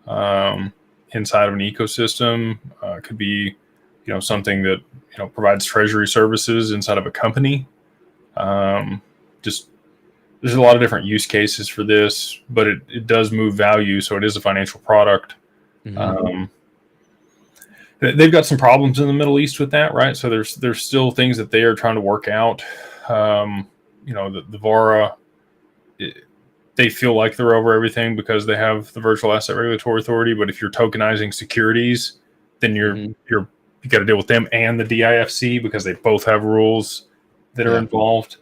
inside of an ecosystem. It could be, something that provides treasury services inside of a company. Just there's a lot of different use cases for this, but it does move value, so it is a financial product. Mm-hmm. They've got some problems in the Middle East with that, right? So there's still things that they are trying to work out. The VARA, they feel like they're over everything because they have the Virtual Asset Regulatory Authority. But if you're tokenizing securities, then you got to deal with them and the DIFC because they both have rules that are involved.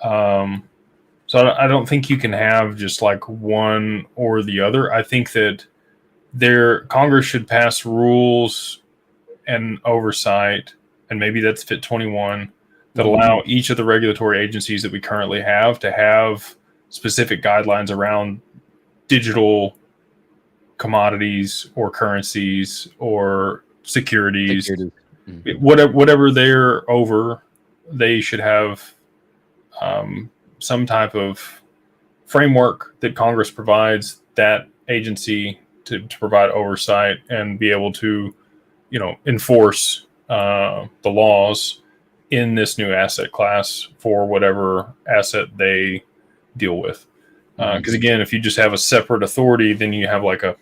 So I don't think you can have just like one or the other. I think that Congress should pass rules and oversight, and maybe that's Fit 21, that allow each of the regulatory agencies that we currently have to have specific guidelines around digital commodities or currencies or securities. Whatever they're over, they should have some type of framework that Congress provides that agency to provide oversight and be able to, enforce the laws in this new asset class for whatever asset they deal with. Because again, if you just have a separate authority, then you have like a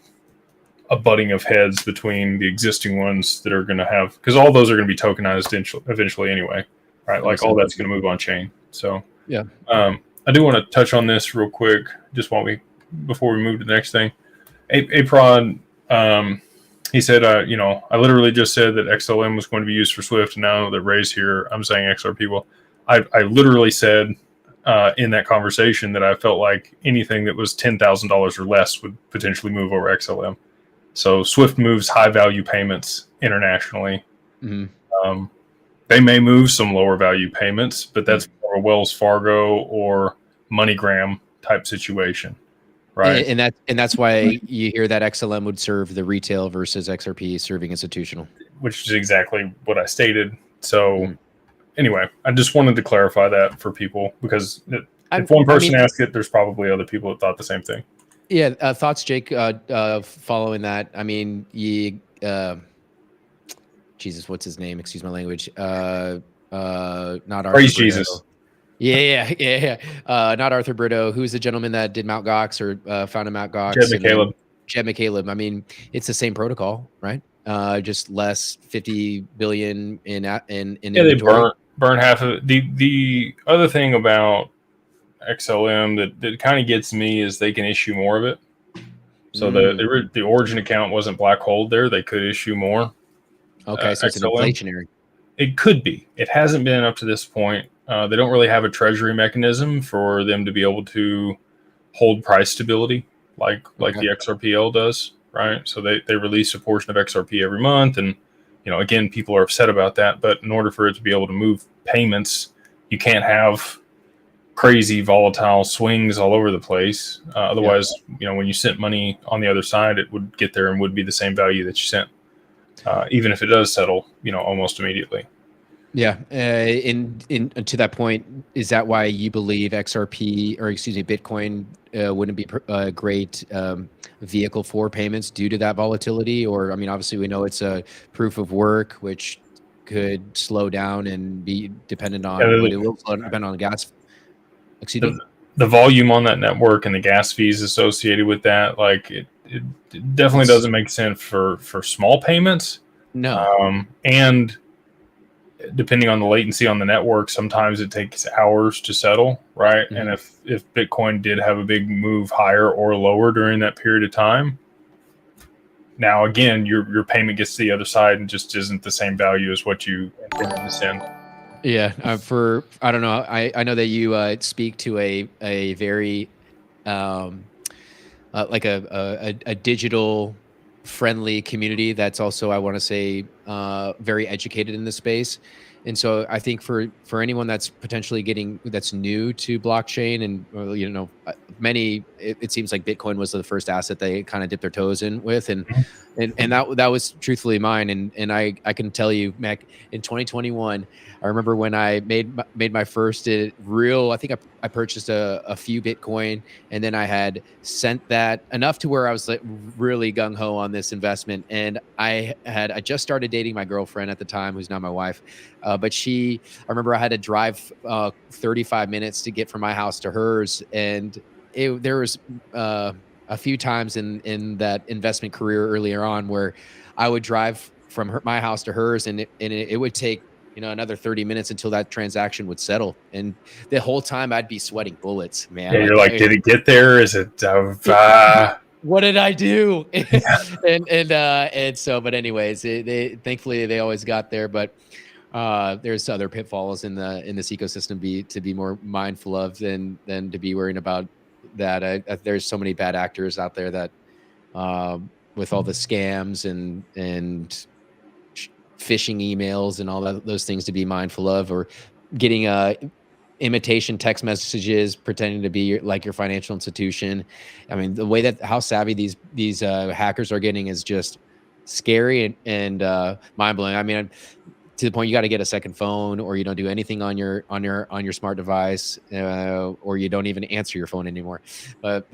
butting of heads between the existing ones that are going to have, because all those are going to be tokenized eventually anyway, right? Like all that's going to move on chain. So yeah, I do want to touch on this real quick, just before we move to the next thing. Aprod, he said, I literally just said that XLM was going to be used for Swift, and now that Ray's here, I'm saying XRP will. I literally said in that conversation that I felt like anything that was $10,000 or less would potentially move over XLM. So Swift moves high value payments internationally. They may move some lower value payments, but that's for a Wells Fargo or MoneyGram type situation, right? And that's why you hear that XLM would serve the retail versus XRP serving institutional, which is exactly what I stated. So anyway, I just wanted to clarify that for people, because if one person asked it, there's probably other people that thought the same thing. Yeah. Thoughts, Jake, following that? I mean, Jesus, what's his name? Excuse my language. Not Arthur Praise Brito. Jesus. Yeah. Not Arthur Brito. Who's the gentleman that did Mt. Gox or founded Mt. Gox? Jed McCaleb. I mean, it's the same protocol, right? Just less 50 billion in inventory. They burn half of it. The other thing about XLM that kind of gets me is they can issue more of it. So the origin account wasn't black hole there. They could issue more. Okay, so it's an inflationary. It could be. It hasn't been up to this point. They don't really have a treasury mechanism for them to be able to hold price stability like the XRPL does, right? So they release a portion of XRP every month, and again, people are upset about that. But in order for it to be able to move payments, you can't have crazy volatile swings all over the place. Otherwise, when you sent money on the other side, it would get there and would be the same value that you sent, even if it does settle, almost immediately. Yeah. In to that point, is that why you believe Bitcoin wouldn't be a great vehicle for payments due to that volatility? Or, I mean, obviously we know it's a proof of work, which could slow down and be dependent on, but it will depend on gas. The volume on that network and the gas fees associated with that, like it definitely doesn't make sense for small payments. No. And depending on the latency on the network, sometimes it takes hours to settle, right? And if Bitcoin did have a big move higher or lower during that period of time, now again, your payment gets to the other side and just isn't the same value as what you intended to send. Yeah, I don't know. I know that you speak to a very like a digital friendly community that's also, I want to say, very educated in this space. And so I think for anyone that's potentially that's new to blockchain, and many, it seems like Bitcoin was the first asset they kind of dipped their toes in with, and that was truthfully mine. And I can tell you, Mac, in 2021, I remember when I made my first real. I think I purchased a few Bitcoin, and then I had sent that enough to where I was like really gung ho on this investment. And I just started dating my girlfriend at the time, who's now my wife. But I remember I had to drive 35 minutes to get from my house to hers, and there was a few times in that investment career earlier on where I would drive from my house to hers, and it would take another 30 minutes until that transaction would settle, and the whole time I'd be sweating bullets, man. Yeah, you're like, did it get there? Is it? What did I do? and so, but anyways, thankfully they always got there, but. There's other pitfalls in this ecosystem to be more mindful of than to be worrying about that. There's so many bad actors out there that with all the scams and phishing emails and all those things to be mindful of, or getting imitation text messages pretending to be like your financial institution. I mean, the way that how savvy these hackers are getting is just scary and mind blowing. I mean, to the point you got to get a second phone, or you don't do anything on your smart device, or you don't even answer your phone anymore. But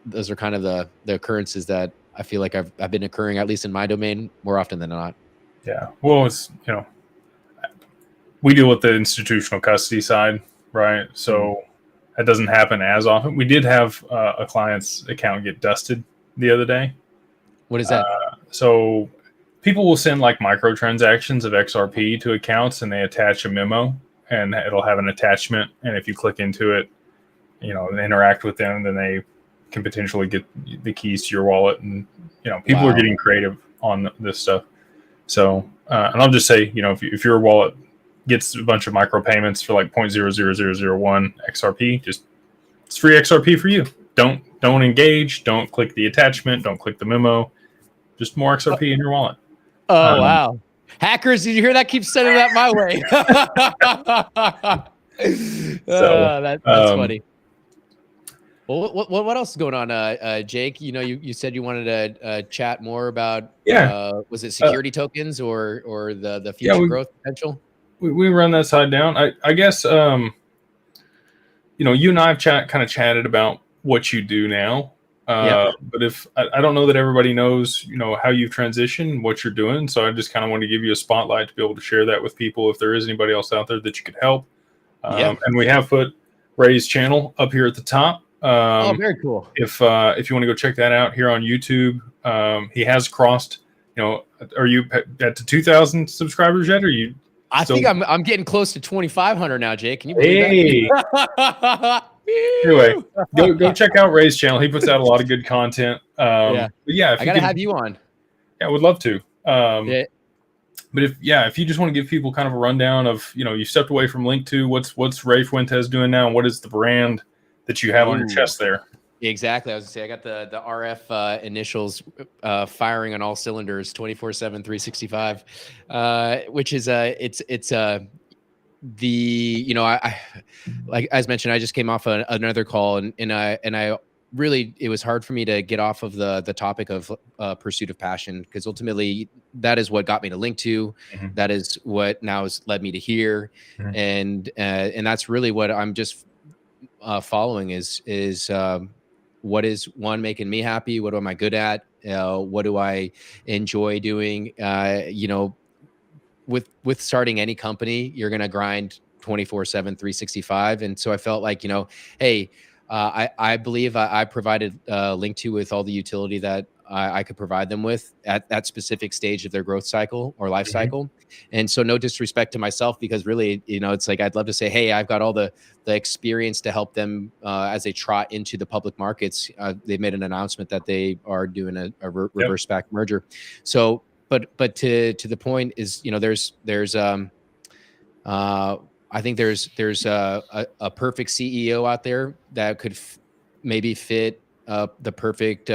those are kind of the occurrences that I feel like I've been occurring, at least in my domain, more often than not. Yeah. Well, it's, we deal with the institutional custody side, right? So that doesn't happen as often. We did have a client's account get dusted the other day. What is that? So people will send like microtransactions of XRP to accounts, and they attach a memo, and it'll have an attachment. And if you click into it, and interact with them, then they can potentially get the keys to your wallet. And, people are getting creative on this stuff. So, and I'll just say, if your wallet gets a bunch of micropayments for like 0.00001 XRP, it's free XRP for you. Don't engage. Don't click the attachment. Don't click the memo. Just more XRP in your wallet. Oh, wow. Hackers, did you hear that? Keep sending that my way. That's funny. Well, what else is going on, Jake? You said you wanted to chat more about was it security tokens or the future growth potential? We run that side down. I guess you and I have chatted about what you do now. But if I don't know that everybody knows, how you've transitioned, what you're doing. So I just kind of want to give you a spotlight to be able to share that with people. If there is anybody else out there that you could help. And we have put Ray's channel up here at the top. Very cool. If you want to go check that out here on YouTube, he has crossed, are you at the 2,000 subscribers yet? Or you? I think I'm getting close to 2,500 now, Jake. Can you believe that? Anyway, go check out Ray's channel. He puts out a lot of good content. But if I gotta have you on. Yeah, I would love to. But if you just want to give people kind of a rundown of, you stepped away from Link2, what's Ray Fuentes doing now, and what is the brand that you have on your chest there? Exactly. I was gonna say I got the RF initials firing on all cylinders, 24/7, 365, which is it's I like, as mentioned, I just came off another call, and I really, it was hard for me to get off of the topic of pursuit of passion, because ultimately that is what got me to Link2. That is what now has led me to here. And that's really what I'm just following is what is one making me happy? What am I good at? What do I enjoy doing? With starting any company, you're going to grind 24/7, 365. And so I felt like, hey, I believe I provided Link2 with all the utility that I could provide them with at that specific stage of their growth cycle or life cycle. And so no disrespect to myself, because really, it's like, I'd love to say, hey, I've got all the experience to help them as they trot into the public markets. They made an announcement that they are doing a reverse SPAC merger. So, but to the point is, there's I think there's a perfect CEO out there that could maybe fit the perfect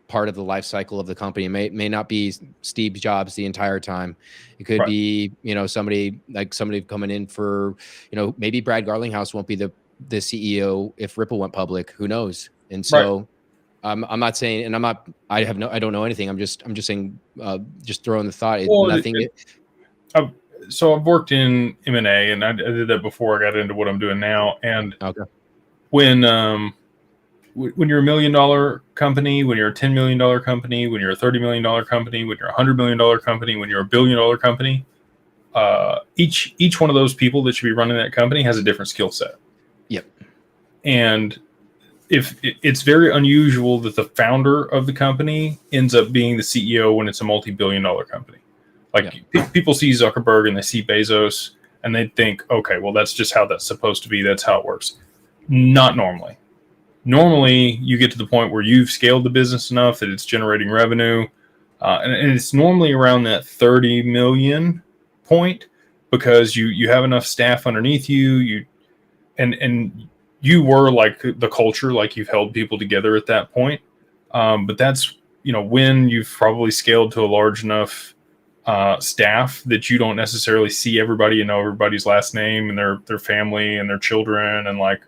part of the life cycle of the company. It may not be Steve Jobs the entire time. It could be, somebody coming in for, maybe Brad Garlinghouse won't be the CEO if Ripple went public. Who knows? And so I'm not saying, and I don't know anything. I'm just saying, just throwing the thought. So I've worked in M&A, and I did that before I got into what I'm doing now. And when you're $1 million company, when you're a $10 million company, when you're a $30 million company, when you're a $100 million company, when you're a $1 billion company, each one of those people that should be running that company has a different skill set. Yep. And if it's very unusual that the founder of the company ends up being the CEO when it's a multi-billion-dollar company. Like people see Zuckerberg and they see Bezos and they think, okay, well, that's just how that's supposed to be. That's how it works. Not normally. Normally, you get to the point where you've scaled the business enough that it's generating revenue. And it's normally around that 30 million point, because you have enough staff underneath you. And you were like the culture, like you've held people together at that point. But that's when you've probably scaled to a large enough staff that you don't necessarily see everybody and know everybody's last name and their family and their children and like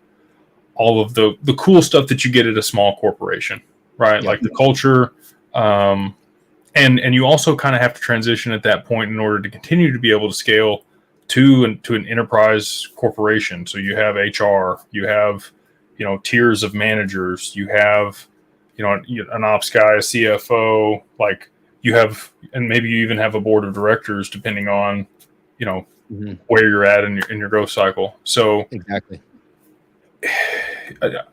all of the cool stuff that you get at a small corporation, right? Yep. Like the culture, and you also kind of have to transition at that point in order to continue to be able to scale to an enterprise corporation. So you have HR, you have tiers of managers, you have an ops guy, a CFO, like you have, and maybe you even have a board of directors depending on where you're at in your growth cycle. So Exactly.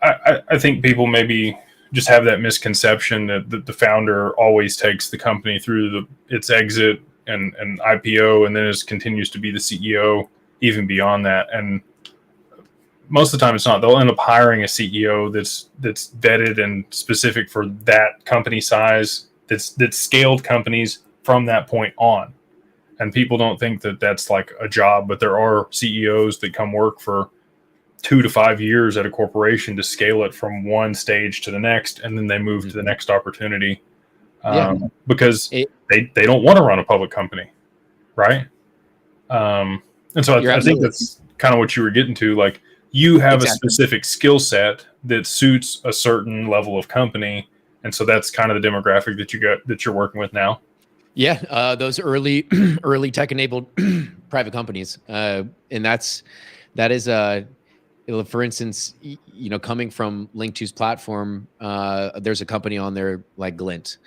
I think people maybe just have that misconception that the founder always takes the company through its exit and IPO, and then continues to be the CEO even beyond that. And most of the time it's not. They'll end up hiring a CEO that's vetted and specific for that company size, that's scaled companies from that point on. And people don't think that that's like a job, but there are CEOs that come work for 2 to 5 years at a corporation to scale it from one stage to the next, and then they move to the next opportunity, because they don't want to run a public company, right? And so I think that's kind of what you were getting to. Like, you have a specific skill set that suits a certain level of company, and so that's kind of the demographic that you're working with now. Yeah, those early tech enabled private companies, and that is for instance, coming from Link2's platform, there's a company on there like Glint.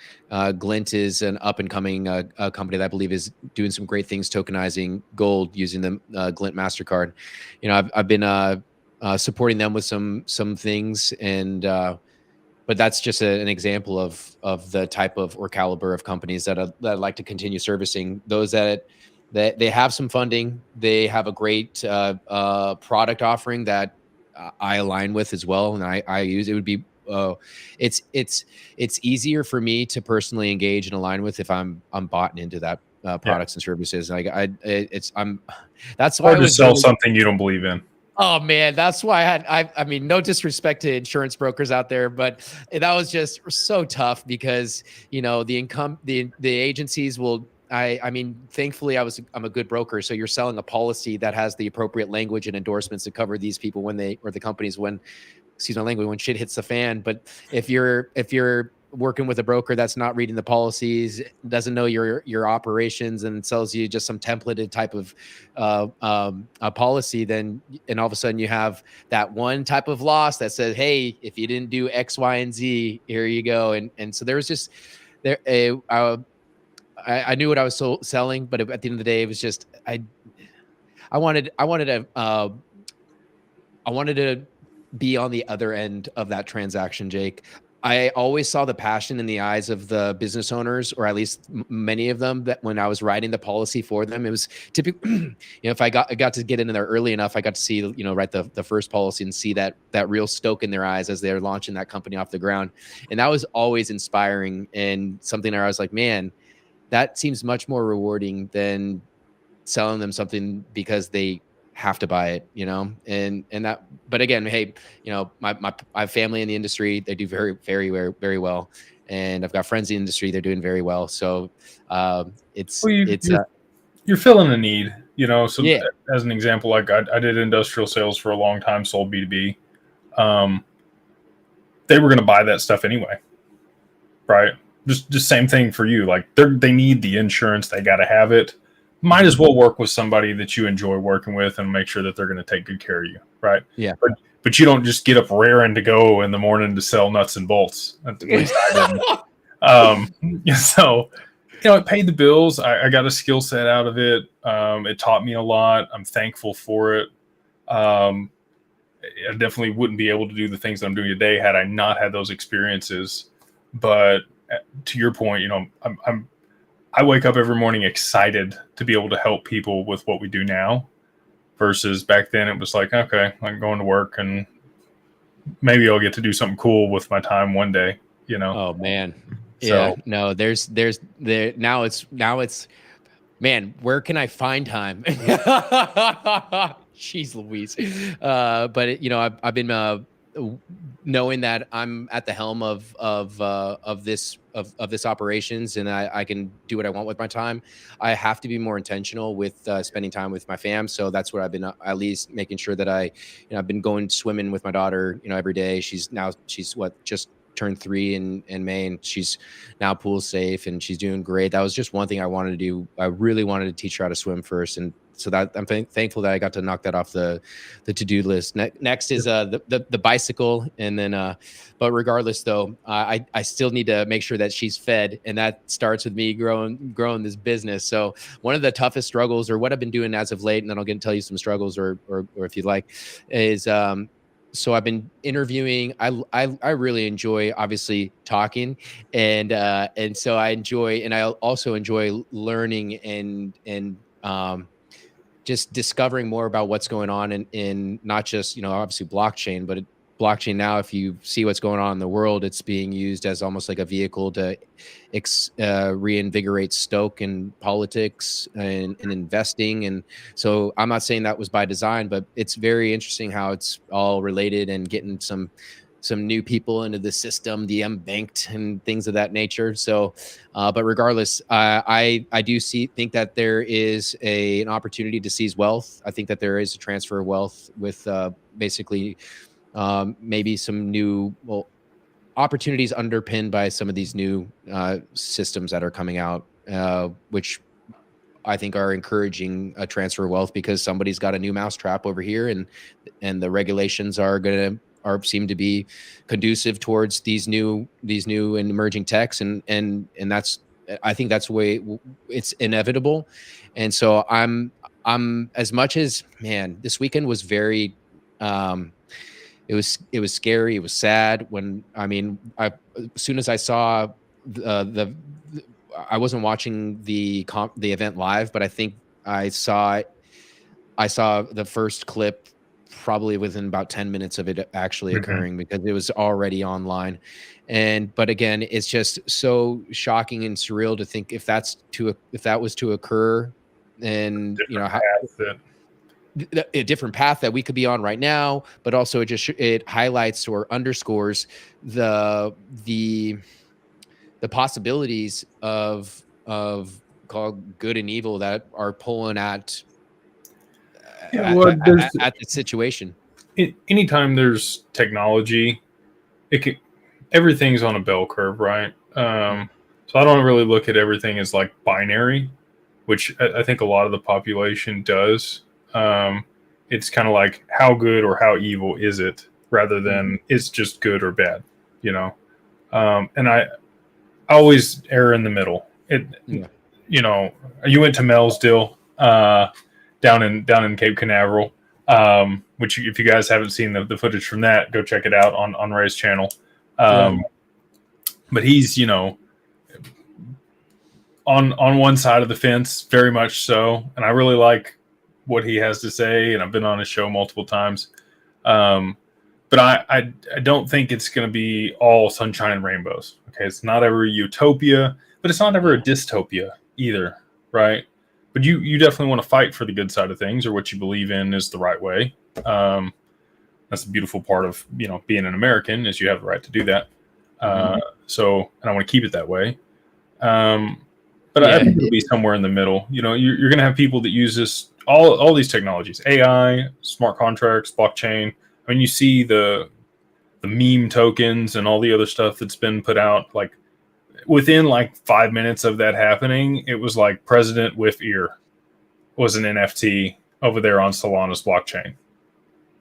Glint is an up and coming company that I believe is doing some great things, tokenizing gold using the Glint MasterCard. I've been supporting them with some things, and but that's just an example of the type of or caliber of companies that I'd like to continue servicing. Those that they have some funding, they have a great product offering that I align with as well, and I use. It would be it's easier for me to personally engage and align with if I'm bought into that products and services. Like that's why I was sell something you don't believe in. Oh man, that's why I mean, no disrespect to insurance brokers out there, but that was just so tough because the agencies will. I mean, thankfully, I'm a good broker. So you're selling a policy that has the appropriate language and endorsements to cover these people when the companies when shit hits the fan. But if you're working with a broker that's not reading the policies, doesn't know your operations, and sells you just some templated type of a policy, then and all of a sudden you have that one type of loss that says, hey, if you didn't do X, Y, and Z, here you go. And so there was just I knew what I was selling, but at the end of the day, it was just I wanted to be on the other end of that transaction, Jake. I always saw the passion in the eyes of the business owners, or at least many of them, that when I was writing the policy for them, it was typically, if I got to get in there early enough, I got to see, write the first policy and see that real stoke in their eyes as they're launching that company off the ground. And that was always inspiring and something that I was like, man, that seems much more rewarding than selling them something because they have to buy it, and that, but again, hey, my family in the industry, they do very, very, very, very well. And I've got friends in the industry, they're doing very well. So you're filling a need, so yeah. As an example, like I did industrial sales for a long time, sold B2B. They were going to buy that stuff anyway. Right. Just same thing for you. Like they need the insurance. They got to have it. Might as well work with somebody that you enjoy working with and make sure that they're going to take good care of you. Right. Yeah. But you don't just get up raring to go in the morning to sell nuts and bolts. At least I didn't. So, it paid the bills. I got a skill set out of it. It taught me a lot. I'm thankful for it. I definitely wouldn't be able to do the things that I'm doing today had I not had those experiences. But to your point, I wake up every morning excited to be able to help people with what we do now, versus back then it was like, okay, I'm going to work and maybe I'll get to do something cool with my time one day, Oh man. Yeah. So, no, there's now it's man, where can I find time? Jeez Louise. But I've been knowing that I'm at the helm of this operations, and I can do what I want with my time, I have to be more intentional with spending time with my fam. So that's what I've been at least making sure that I've been going swimming with my daughter, every day. She's what, just turned 3 in May, and she's now pool safe and she's doing great. That was just one thing I wanted to do. I really wanted to teach her how to swim first, and so that I'm thankful that I got to knock that off the to-do list. Next is the bicycle, and then but regardless though, I still need to make sure that she's fed, and that starts with me growing this business. So one of the toughest struggles, or what I've been doing as of late, and then I'll get to tell you some struggles, or if you'd like, is so I've been interviewing. I really enjoy, obviously, talking, and so I enjoy, and I also enjoy learning and just discovering more about what's going on in not just, obviously blockchain, but blockchain now, if you see what's going on in the world, it's being used as almost like a vehicle to reinvigorate stoke in politics and investing. And so I'm not saying that was by design, but it's very interesting how it's all related and getting some new people into the system, the unbanked and things of that nature. So, but regardless, I do think that there is an opportunity to seize wealth. I think that there is a transfer of wealth with basically maybe some new opportunities underpinned by some of these new systems that are coming out, which I think are encouraging a transfer of wealth, because somebody's got a new mousetrap over here, and the regulations seem to be conducive towards these new and emerging techs, and that's, I think that's the way it's inevitable. And so I'm as much as, man, this weekend was very it was scary, it was sad. As soon as I saw I wasn't watching the event live, but I think I saw the first clip probably within about 10 minutes of it actually occurring, because it was already online. But again, it's just so shocking and surreal to think if that was to occur, and a different path that we could be on right now, but also it highlights or underscores the possibilities of called good and evil that are pulling at the situation. Anytime there's technology, everything's on a bell curve, right? So I don't really look at everything as like binary, which I think a lot of the population does. It's kind of like, how good or how evil is it, rather than it's just good or bad, and I always err in the middle. You went to Mel's deal down in Cape Canaveral, which, if you guys haven't seen the footage from that, go check it out on Ray's channel. But he's, on one side of the fence, very much so, and I really like what he has to say, and I've been on his show multiple times. But I don't think it's going to be all sunshine and rainbows. Okay, it's not ever a utopia, but it's not ever a dystopia either, right? But you definitely want to fight for the good side of things, or what you believe in is the right way. That's the beautiful part of being an American, is you have the right to do that. So, and I want to keep it that way. But I think it'll be somewhere in the middle. You're going to have people that use this, all these technologies, AI, smart contracts, blockchain. I mean, you see the meme tokens and all the other stuff that's been put out. Like, within like 5 minutes of that happening, it was like President with ear was an NFT over there on Solana's blockchain.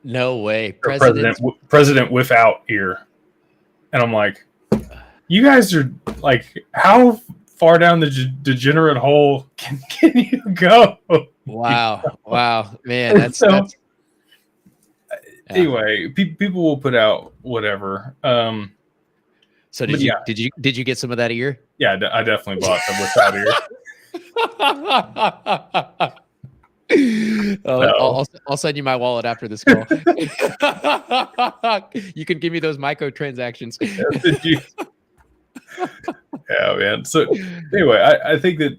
No way. President without ear. And I'm like, you guys are like, how far down the degenerate hole can you go? Wow. Wow, man. That's anyway, people will put out whatever. So did you get some of that ear? Yeah, I definitely bought them without ear. I'll send you my wallet after this call. You can give me those microtransactions. Yeah, man. So anyway, I think that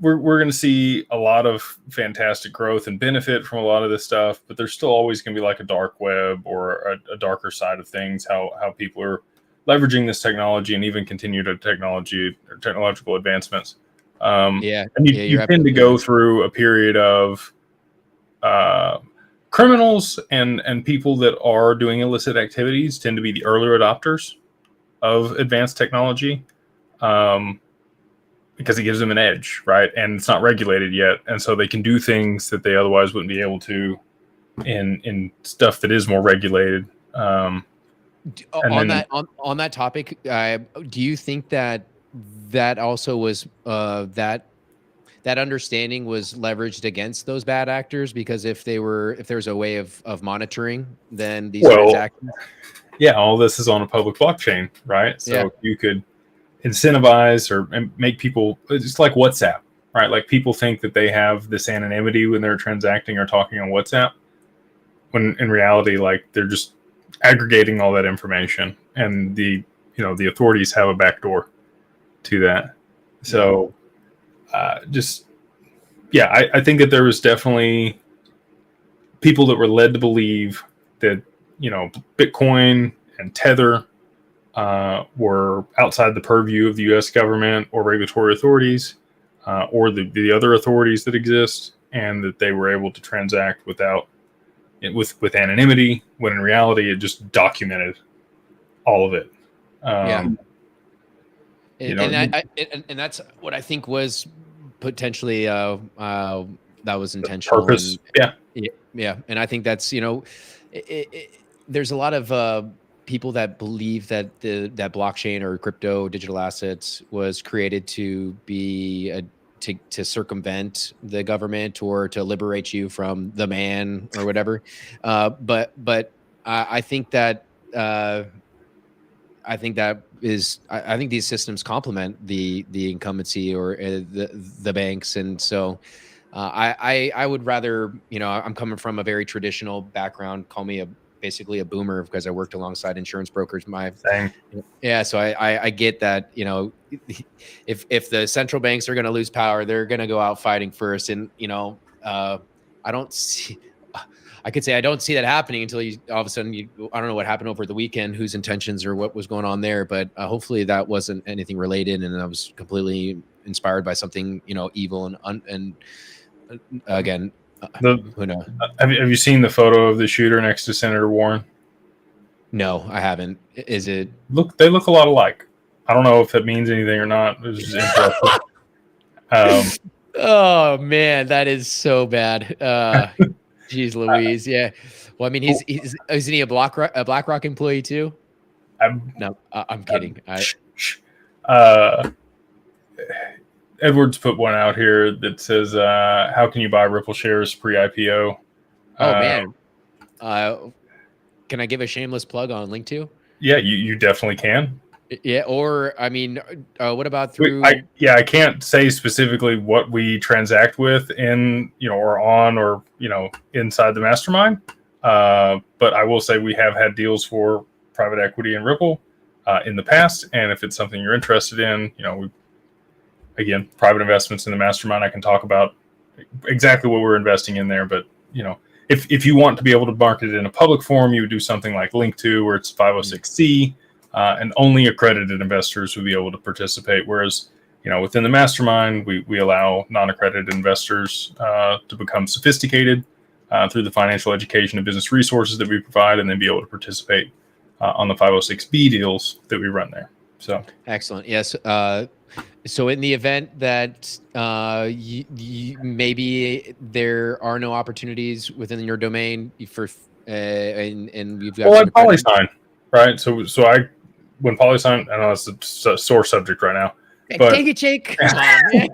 we're going to see a lot of fantastic growth and benefit from a lot of this stuff, but there's still always going to be like a dark web or a darker side of things, how people are leveraging this technology and even continue to technological advancements. And you tend to go through a period of criminals and people that are doing illicit activities tend to be the earlier adopters of advanced technology. Because it gives them an edge, right? And it's not regulated yet, and so they can do things that they otherwise wouldn't be able to in stuff that is more regulated. On that topic, do you think that also was that understanding was leveraged against those bad actors? Because if there's a way of monitoring, then these transactions. Yeah, all this is on a public blockchain, right? So you could incentivize or make people, it's like WhatsApp, right? Like people think that they have this anonymity when they're transacting or talking on WhatsApp, when in reality, like they're just aggregating all that information, and the authorities have a backdoor to that. So I think that there was definitely people that were led to believe that Bitcoin and Tether were outside the purview of the U.S. government or regulatory authorities or the other authorities that exist, and that they were able to transact with anonymity, when in reality it just documented all of it. And that's what I think was potentially that was intentional. Purpose. And I think that's there's a lot of people that believe that that blockchain or crypto digital assets was created to be to circumvent the government or to liberate you from the man or whatever. But I think that I think these systems complement the incumbency or the banks, and so I would rather, I'm coming from a very traditional background. Call me basically a boomer because I worked alongside insurance brokers. So I get that, if the central banks are going to lose power, they're going to go out fighting first. And, I could say I don't see that happening until all of a sudden, I don't know what happened over the weekend, whose intentions or what was going on there, but hopefully that wasn't anything related. And I was completely inspired by something, evil and again, who knows? Have you seen the photo of the shooter next to Senator Warren? No, I haven't. Is it? They look a lot alike. I don't know if that means anything or not. It was just interesting. Oh man, that is so bad. Jeez Louise. Yeah. Well, I mean, isn't he a BlackRock employee too? I'm kidding. Edwards put one out here that says, how can you buy Ripple shares pre-IPO? Oh, man. Can I give a shameless plug on Link2? Yeah, you definitely can. Yeah, or, I mean, what about through... I can't say specifically what we transact with in, or on or, inside the mastermind. But I will say we have had deals for private equity and Ripple in the past. And if it's something you're interested in, again, private investments in the mastermind, I can talk about exactly what we're investing in there. But, if you want to be able to market it in a public forum, you would do something like Link2, where it's 506C, and only accredited investors would be able to participate. Whereas, within the mastermind, we allow non-accredited investors to become sophisticated through the financial education and business resources that we provide, and then be able to participate on the 506B deals that we run there. So excellent. Yes. So in the event that maybe there are no opportunities within your domain for and you've got PolySign, right? So when PolySign, I know it's a sore subject right now. But take it, Jake. Come on, man.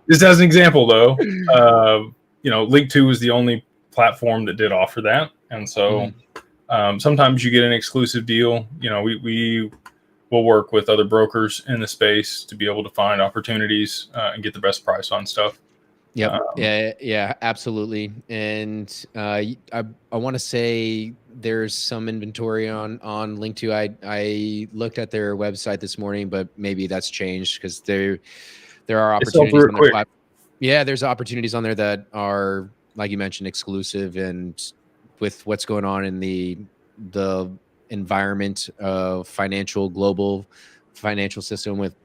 Just as an example, though, Link2 was the only platform that did offer that, and so sometimes you get an exclusive deal. We will work with other brokers in the space to be able to find opportunities and get the best price on stuff. Yep. Yeah, absolutely. And I want to say there's some inventory on Link2. I looked at their website this morning, but maybe that's changed because they're there are They sell opportunities through it on their quick. platform. Yeah, there's opportunities on there that are, like you mentioned, exclusive, and with what's going on in the environment of global financial system, with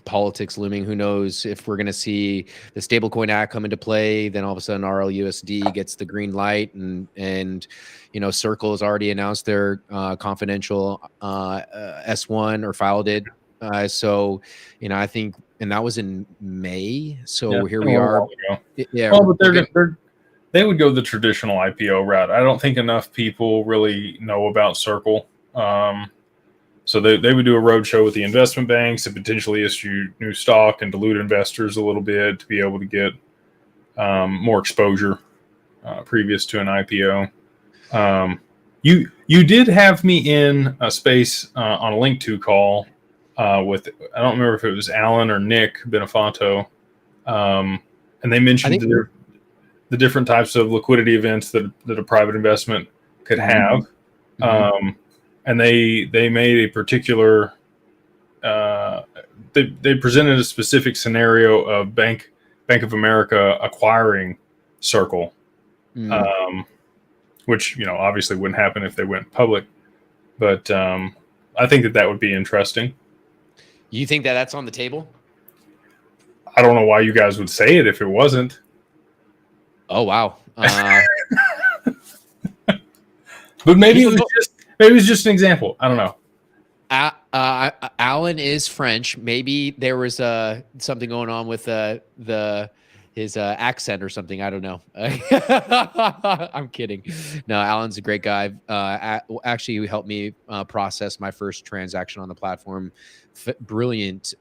politics looming, who knows if we're going to see the stablecoin act come into play. Then all of a sudden RLUSD gets the green light, and Circle has already announced their confidential S1 or filed it. So I think, and that was in May. Yeah, So it's here been a we little are. while ago. Yeah, Well, but we're getting. they would go the traditional IPO route. I don't think enough people really know about Circle. So they would do a roadshow with the investment banks and potentially issue new stock and dilute investors a little bit to be able to get more exposure previous to an IPO. You did have me in a space on a link to call with, I don't remember if it was Alan or Nick Benefato, and they I mentioned think. the different types of liquidity events that a private investment could have. And they made a particular they presented a specific scenario of Bank of America acquiring Circle, which obviously wouldn't happen if they went public, but I think that would be interesting. You think that that's on the table? I don't know why you guys would say it if it wasn't. Oh wow. But maybe it was just an example. I don't know. Alan is French. Maybe there was something going on with his accent or something. I don't know. I'm kidding. No, Alan's a great guy. Actually, he helped me process my first transaction on the platform. Brilliant He's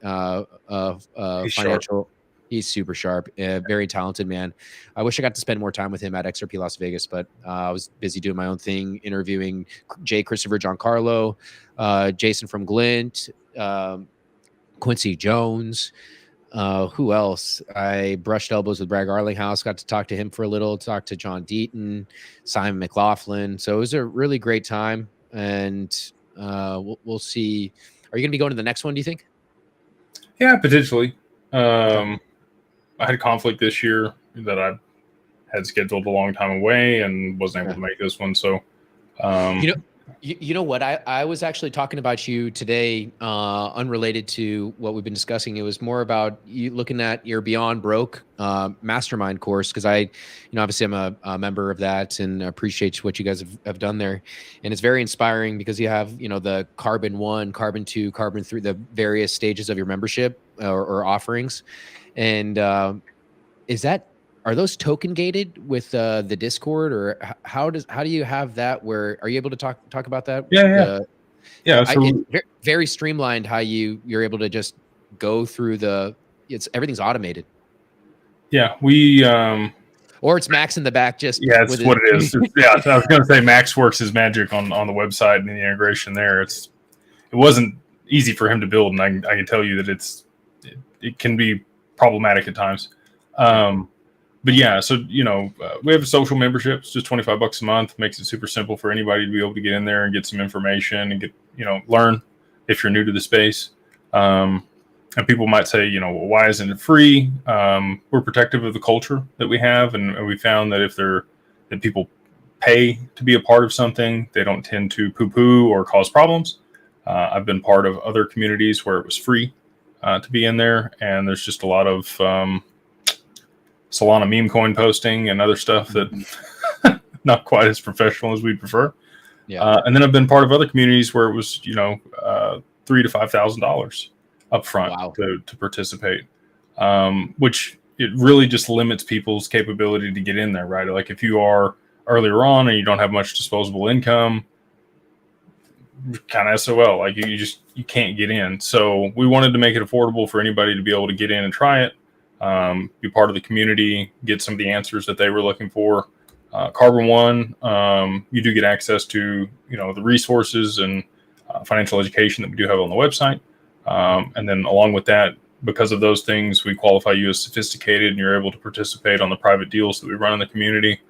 financial. sharp. He's super sharp. Very talented man. I wish I got to spend more time with him at XRP Las Vegas, but I was busy doing my own thing, interviewing Jay Christopher Giancarlo, Jason from Glint, Quincy Jones. Who else? I brushed elbows with Bragg Arlinghouse, got to talk to him for a little, talked to John Deaton, Simon McLaughlin. So it was a really great time, and we'll see. Are you going to be going to the next one, do you think? Yeah, potentially. I had a conflict this year that I had scheduled a long time away and wasn't able to make this one. So, you know what? I was actually talking about you today, unrelated to what we've been discussing. It was more about you looking at your Beyond Broke mastermind course, because obviously I'm a member of that and appreciate what you guys have done there. And it's very inspiring because you have, the Carbon 1, Carbon 2, Carbon 3, the various stages of your membership or offerings. And are those token gated with the Discord, or how do you have that? Where are you able to talk about that? Yeah. So It's very streamlined how you're able to just go through everything's automated. Yeah, we or it's Max in the back. Just it's what it is. Yeah, I was going to say Max works his magic on the website and the integration there. It wasn't easy for him to build, and I can tell you that it can be problematic at times. But yeah, so we have social memberships, just $25 a month, makes it super simple for anybody to be able to get in there and get some information and get learn if you're new to the space. And people might say, well, why isn't it free? We're protective of the culture that we have, and we found that if people pay to be a part of something, they don't tend to poo-poo or cause problems. I've been part of other communities where it was free to be in there, and there's just a lot of Solana meme coin posting and other stuff that not quite as professional as we prefer. Yeah. And then I've been part of other communities where it was, $3,000 to $5,000 up front to participate, which it really just limits people's capability to get in there, right? Like if you are earlier on and you don't have much disposable income, kind of SOL, like you can't get in. So we wanted to make it affordable for anybody to be able to get in and try it. Be part of the community, get some of the answers that they were looking for. Carbon 1, you do get access to the resources and financial education that we do have on the website, and then along with that, because of those things, we qualify you as sophisticated, and you're able to participate on the private deals that we run in the community.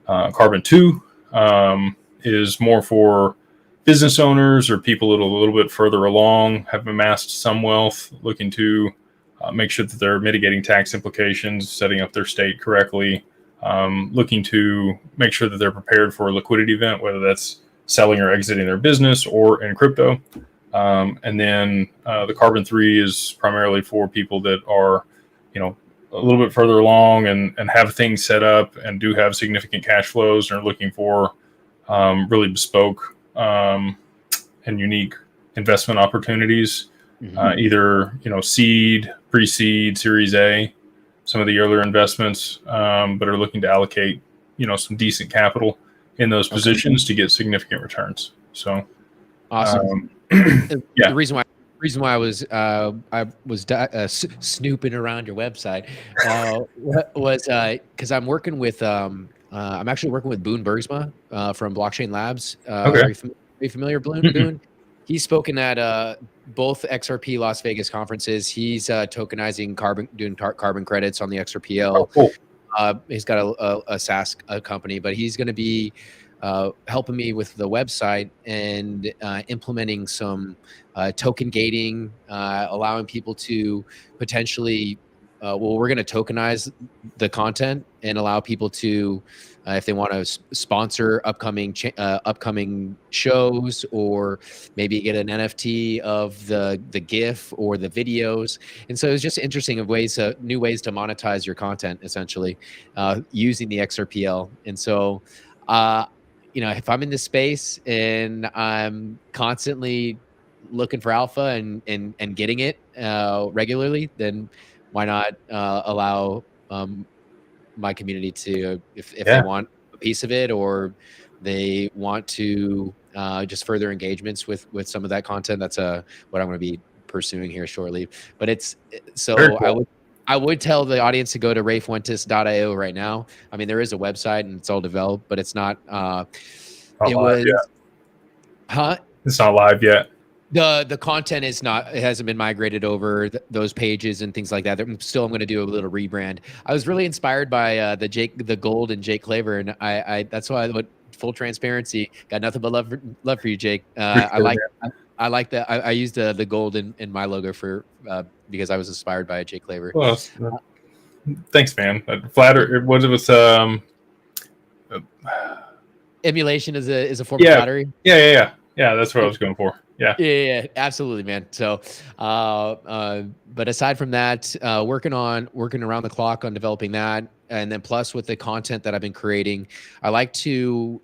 Carbon 2 is more for business owners or people that are a little bit further along, have amassed some wealth, looking to make sure that they're mitigating tax implications, setting up their state correctly, looking to make sure that they're prepared for a liquidity event, whether that's selling or exiting their business or in crypto. And then the Carbon 3 is primarily for people that are, a little bit further along and have things set up and do have significant cash flows and are looking for really bespoke and unique investment opportunities, either seed, pre-seed, Series A, some of the earlier investments, but are looking to allocate some decent capital in those positions to get significant returns. So awesome. Yeah. The reason why I was snooping around your website was because I'm working with I'm actually working with Boone Bergsma from Blockchain Labs. Okay. Are you familiar, Boone? He's spoken at both XRP Las Vegas conferences. He's tokenizing doing carbon credits on the XRPL. Oh, cool. He's got a SaaS company, but he's going to be helping me with the website and implementing some token gating, allowing people to potentially, we're going to tokenize the content and allow people to, if they want to sponsor upcoming shows, or maybe get an NFT of the GIF or the videos. And so it's just interesting of new ways to monetize your content, essentially, using the XRPL. And so, if I'm in this space and I'm constantly looking for alpha and getting it regularly, then why not allow my community to, if they want a piece of it, or they want to just further engagements with some of that content. That's what I'm going to be pursuing here shortly. But it's so cool. I would tell the audience to go to rayfuentes.io right now. I mean, there is a website and it's all developed, but it's not. It's not live yet. The content is not. It hasn't been migrated over those pages and things like that. I'm going to do a little rebrand. I was really inspired by the Gold and Jake Claver, and I that's why full transparency, got nothing but love for you, Jake. I like that. I used the gold in my logo for because I was inspired by Jake Claver. Well, thanks, man. Flatter. What it was. Emulation is a form of flattery. Yeah. That's what I was going for. Yeah, absolutely, man. So, but aside from that, working around the clock on developing that, and then plus with the content that I've been creating, I like to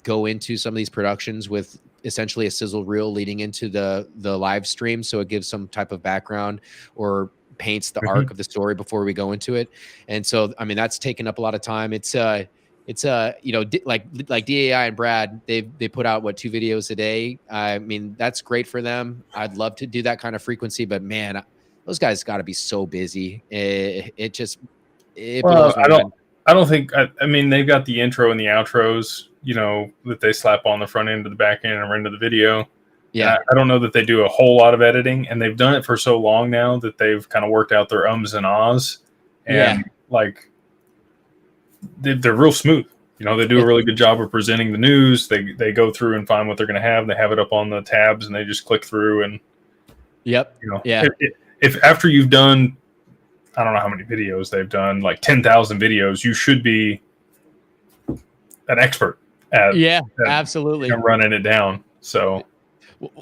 go into some of these productions with essentially a sizzle reel leading into the live stream, so it gives some type of background or paints the arc of the story before we go into it. And so, I mean, that's taken up a lot of time. It's like DAI and Brad, they put out 2 videos a day. I mean, that's great for them. I'd love to do that kind of frequency, but man, those guys got to be so busy. It blows my mind. I don't think. I mean, they've got the intro and the outros, that they slap on the front end to the back end and into the video. Yeah, I don't know that they do a whole lot of editing, and they've done it for so long now that they've kind of worked out their ums and ahs, and they're real smooth. They do a really good job of presenting the news. They go through and find what they're going to have. They have it up on the tabs, and they just click through. And if after you've done, I don't know how many videos they've done, like 10,000 videos, you should be an expert at absolutely running it down. So.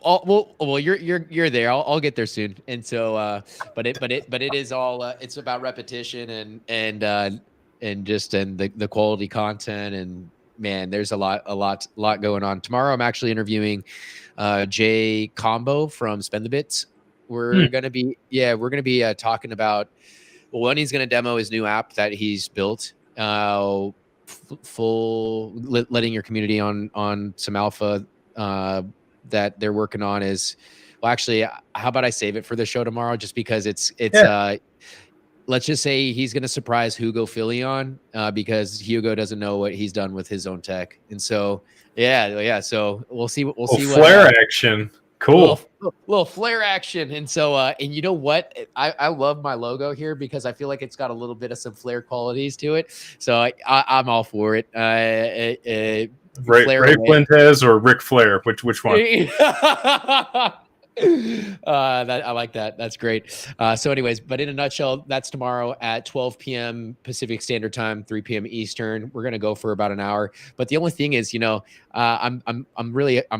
Well, you're there. I'll get there soon. And so, but it is all. It's about repetition and the quality content. And man, there's a lot going on. Tomorrow, I'm actually interviewing Jay Combo from Spend the Bits. We're gonna be talking about. Well, one, he's gonna demo his new app that he's built. Letting your community on some alpha. That they're working on is, well, actually, how about I save it for the show tomorrow? Just because it's let's just say he's going to surprise Hugo Filion because Hugo doesn't know what he's done with his own tech. And so, so we'll see. We'll see what flare action. Cool. Little flare action. And so, and you know what? I love my logo here because I feel like it's got a little bit of some flare qualities to it. So I'm all for it. Ray Fuentes or Ric Flair? Which one? That I like that. That's great. So, anyways, but in a nutshell, that's tomorrow at 12 p.m. Pacific Standard Time, 3 p.m. Eastern. We're gonna go for about an hour. But the only thing is, I'm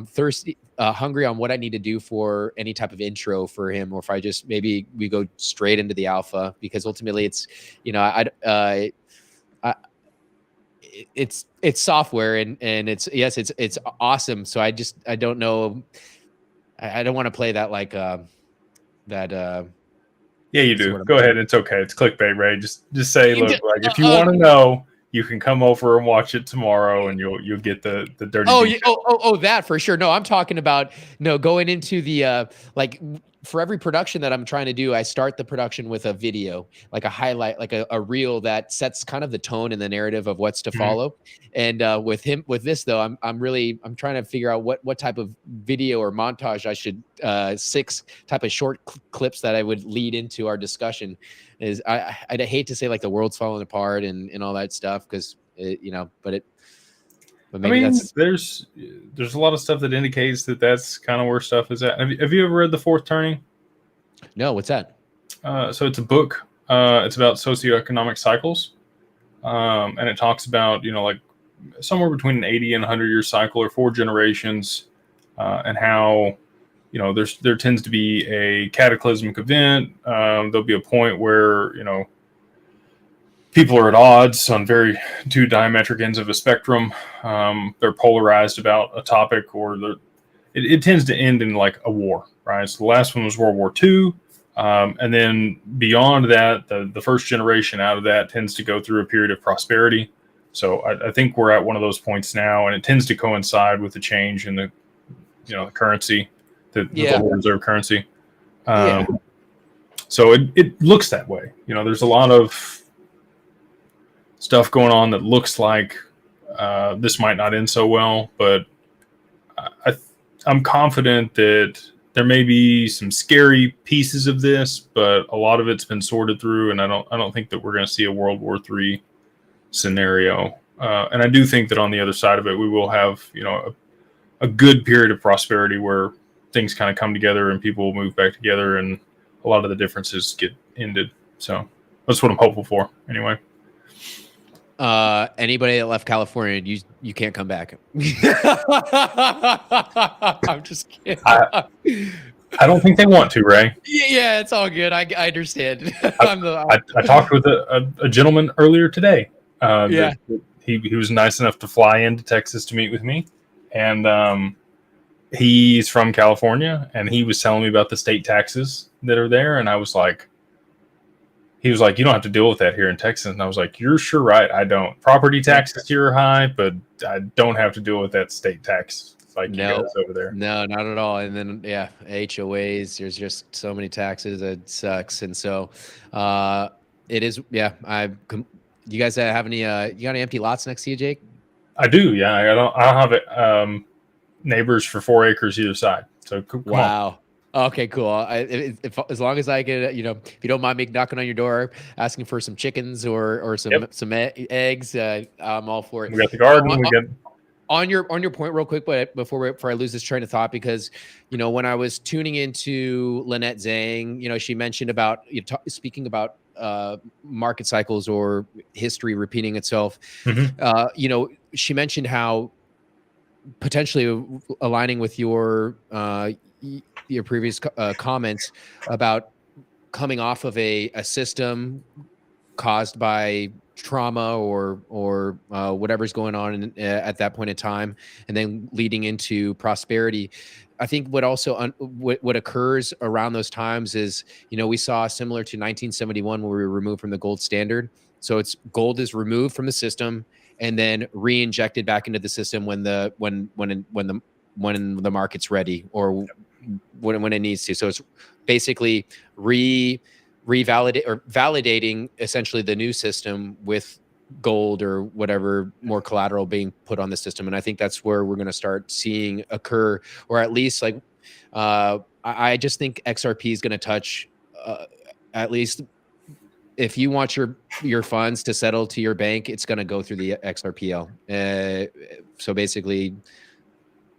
thirsty, hungry on what I need to do for any type of intro for him, or if I just maybe we go straight into the alpha, because ultimately it's, it's software and it's awesome. So I don't know. I don't want to play that like that. Yeah, you do. Go ahead. It's okay. It's clickbait, Ray. Just say, look, like if you want to know, you can come over and watch it tomorrow, and you'll get the dirty. That for sure. No, I'm talking about going into the like for every production that I'm trying to do, I start the production with a video, like a highlight, like a reel that sets kind of the tone and the narrative of what's to follow. And with this though, I'm trying to figure out what type of video or montage I should 6 type of short clips that I would lead into our discussion. Is I'd hate to say like the world's falling apart and all that stuff, because but maybe there's a lot of stuff that indicates that that's kind of where stuff is at. Have you ever read The Fourth Turning? No, what's that? So it's a book. It's about socioeconomic cycles, and it talks about like somewhere between an 80 and 100-year cycle, or 4 generations, and how there tends to be a cataclysmic event. There'll be a point where people are at odds on two diametric ends of a spectrum. They're polarized about a topic, or it tends to end in like a war, right? So the last one was World War II. And then beyond that, the first generation out of that tends to go through a period of prosperity. So I think we're at one of those points now, and it tends to coincide with the change in the currency, the Federal Reserve currency. So it looks that way. There's a lot of stuff going on that looks like this might not end so well, but I'm confident that there may be some scary pieces of this, but a lot of it's been sorted through, and I don't think that we're going to see a World War III scenario. And I do think that on the other side of it, we will have a good period of prosperity where things kind of come together and people will move back together, and a lot of the differences get ended. So that's what I'm hopeful for, anyway. Anybody that left California, you can't come back. I'm just kidding. I don't think they want to, Ray. Yeah, it's all good. I understand. I talked with a gentleman earlier today. He was nice enough to fly into Texas to meet with me, and he's from California, and he was telling me about the state taxes that are there, and I was like, he was like, you don't have to deal with that here in Texas. And I was like, you're sure right. I don't. Property taxes here are high, but I don't have to deal with that state tax like you guys over there. No, not at all. And then, HOAs, there's just so many taxes. It sucks. And so it is. Yeah. You guys have any, you got any empty lots next to you, Jake? I do. Yeah. I don't have neighbors for 4 acres either side. So come on. Okay, cool. If as long as I get, if you don't mind me knocking on your door, asking for some chickens or some eggs, I'm all for it. We got the garden. On your point, real quick, but before I lose this train of thought, because when I was tuning into Lynette Zhang, she mentioned about speaking about market cycles or history repeating itself. She mentioned how potentially aligning with your previous comments about coming off of a system caused by trauma or whatever's going on at that point in time, and then leading into prosperity. I think what also what occurs around those times is, we saw similar to 1971 when we were removed from the gold standard. So gold is removed from the system and then re-injected back into the system when the market's ready, or when it needs to. So it's basically validating essentially the new system with gold or whatever more collateral being put on the system. And I think that's where we're going to start seeing occur, or at least I just think XRP is going to touch at least, if you want your funds to settle to your bank, it's going to go through the XRPL. So basically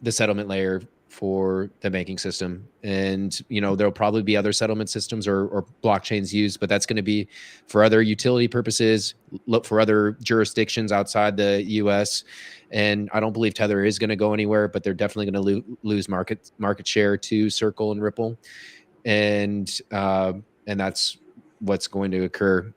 the settlement layer for the banking system. And, there'll probably be other settlement systems or blockchains used, but that's going to be for other utility purposes, look for other jurisdictions outside the US. And I don't believe Tether is going to go anywhere, but they're definitely going to lose market share to Circle and Ripple. And that's what's going to occur.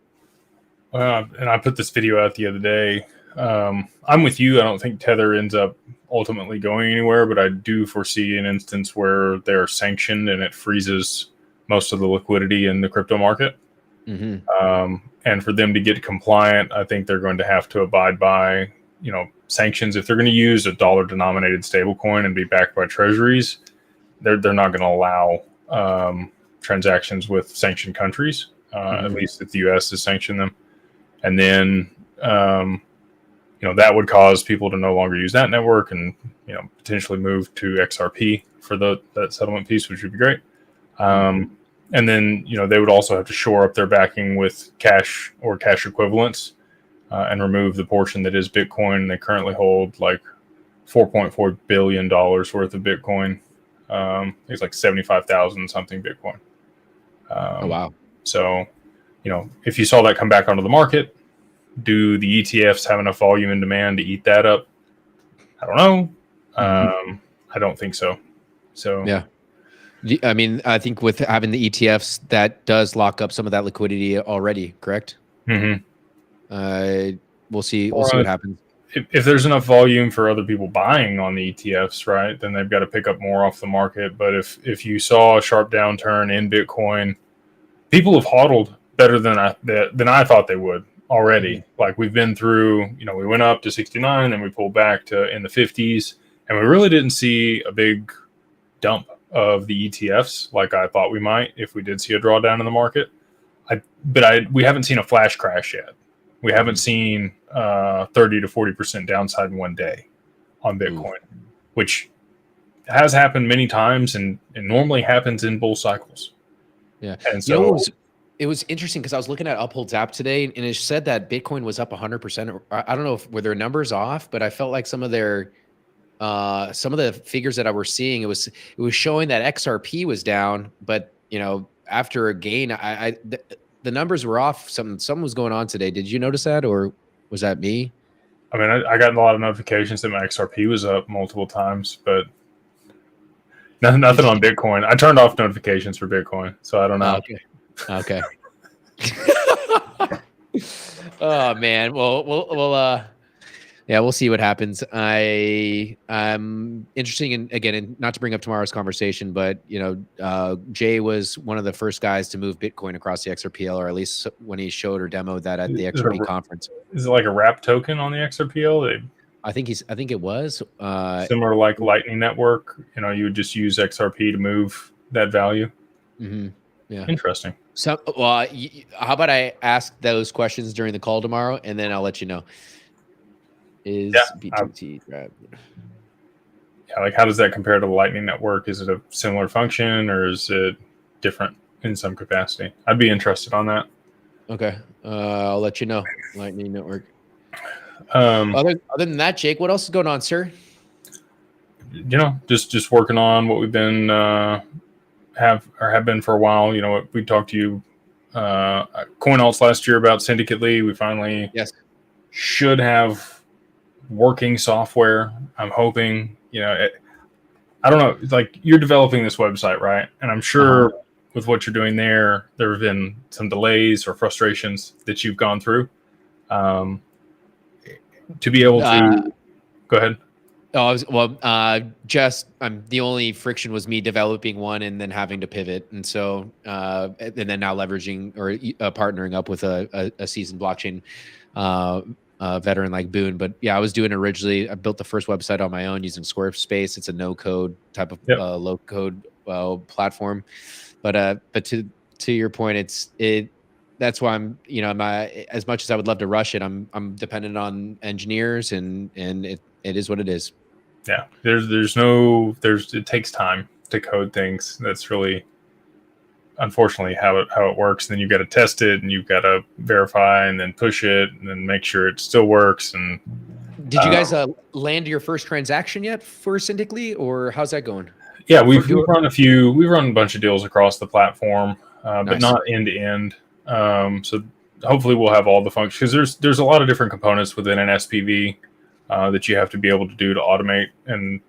And I put this video out the other day. I'm with you. I don't think Tether ends up ultimately going anywhere, but I do foresee an instance where they're sanctioned and it freezes most of the liquidity in the crypto market. Mm-hmm. And for them to get compliant, I think they're going to have to abide by, sanctions. If they're going to use a dollar-denominated stablecoin and be backed by treasuries, they're not going to allow transactions with sanctioned countries. At least if the U.S. has sanctioned them. And then, that would cause people to no longer use that network and, potentially move to XRP for that settlement piece, which would be great. And then, they would also have to shore up their backing with cash or cash equivalents and remove the portion that is Bitcoin. They currently hold like $4.4 billion worth of Bitcoin. It's like 75,000 something Bitcoin. Oh, wow. So, if you saw that come back onto the market, do the ETFs have enough volume and demand to eat that up? I don't know. I don't think so. So, yeah. I mean, I think with having the ETFs, that does lock up some of that liquidity already, correct? Mm-hmm. We'll see what happens. If there's enough volume for other people buying on the ETFs, right, then they've got to pick up more off the market. But if you saw a sharp downturn in Bitcoin, people have hodled better than I thought they would already. Like we've been through, we went up to 69, then we pulled back to in the 50s, and we really didn't see a big dump of the ETFs like I thought we might if we did see a drawdown in the market. We haven't seen a flash crash yet. We haven't seen 30 to 40% downside in one day on Bitcoin, which has happened many times and normally happens in bull cycles. Yeah. And so it was interesting because I was looking at Uphold's app today and it said that Bitcoin was up 100%. I don't know if were their numbers off, but I felt like some of the figures that I were seeing, it was showing that XRP was down, but after a gain, the numbers were off. Something was going on today. Did you notice that, or was that me? I mean, I got a lot of notifications that my XRP was up multiple times, but nothing on Bitcoin. I turned off notifications for Bitcoin, so I don't know. Okay. Oh man. Well, yeah, we'll see what happens. I'm interested in, again, not to bring up tomorrow's conversation, but Jay was one of the first guys to move Bitcoin across the XRPL, or at least when he showed or demoed that at the XRP conference. Is it like a wrap token on the XRPL? I think it was similar to like Lightning Network. You would just use XRP to move that value. Mm-hmm. Yeah, interesting. So, how about I ask those questions during the call tomorrow, and then I'll let you know. Is BTT like how does that compare to the Lightning Network? Is it a similar function or is it different in some capacity? I'd be interested on that. Okay, I'll let you know. Lightning Network. Other than that, Jake, what else is going on, sir? Just working on what we've been have been for a while. We talked to you CoinAlts last year about Syndicately. We finally should have working software. I'm hoping, I don't know, like you're developing this website, right? And I'm sure with what you're doing there have been some delays or frustrations that you've gone through. To be able to go ahead. The only friction was me developing one and then having to pivot. And so, and then now leveraging or partnering up with a seasoned blockchain veteran like Boone. But yeah, I was doing originally, I built the first website on my own using Squarespace. It's a no code type of low code platform. But to your point, that's why I'm, as much as I would love to rush it, I'm dependent on engineers and it is what it is. Yeah. It takes time to code things. That's really, unfortunately, how it works. And then you've got to test it and you've got to verify and then push it and then make sure it still works. And did you guys land your first transaction yet for Syndicately, or how's that going? Yeah, we've run we've run a bunch of deals across the platform, but Nice. not end to end. So hopefully we'll have all the functions, because there's a lot of different components within an SPV that you have to be able to do to automate and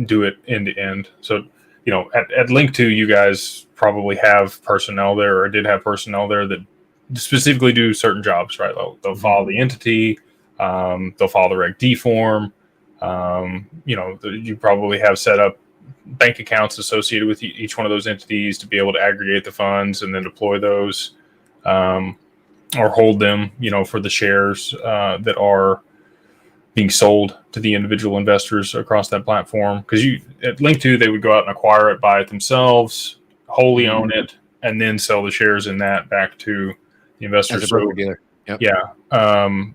do it end to end. So, at Link2, you guys probably have personnel there, or did have personnel there that specifically do certain jobs, right? They'll follow the entity, they'll follow the Reg D form. You probably have set up bank accounts associated with each one of those entities to be able to aggregate the funds and then deploy those, or hold them, for the shares that are being sold to the individual investors across that platform. Because at Link2, they would go out and acquire it, buy it themselves, wholly own it, and then sell the shares in that back to the investors. As a broker dealer. Yep. Yeah.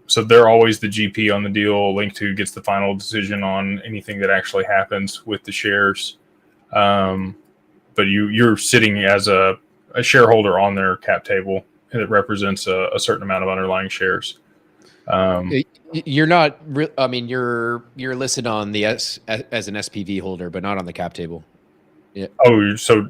So they're always the GP on the deal. Link2 gets the final decision on anything that actually happens with the shares. But you're sitting as a shareholder on their cap table that represents a certain amount of underlying shares. You're not. I mean, you're listed on the as an SPV holder, but not on the cap table. Yeah. Oh, so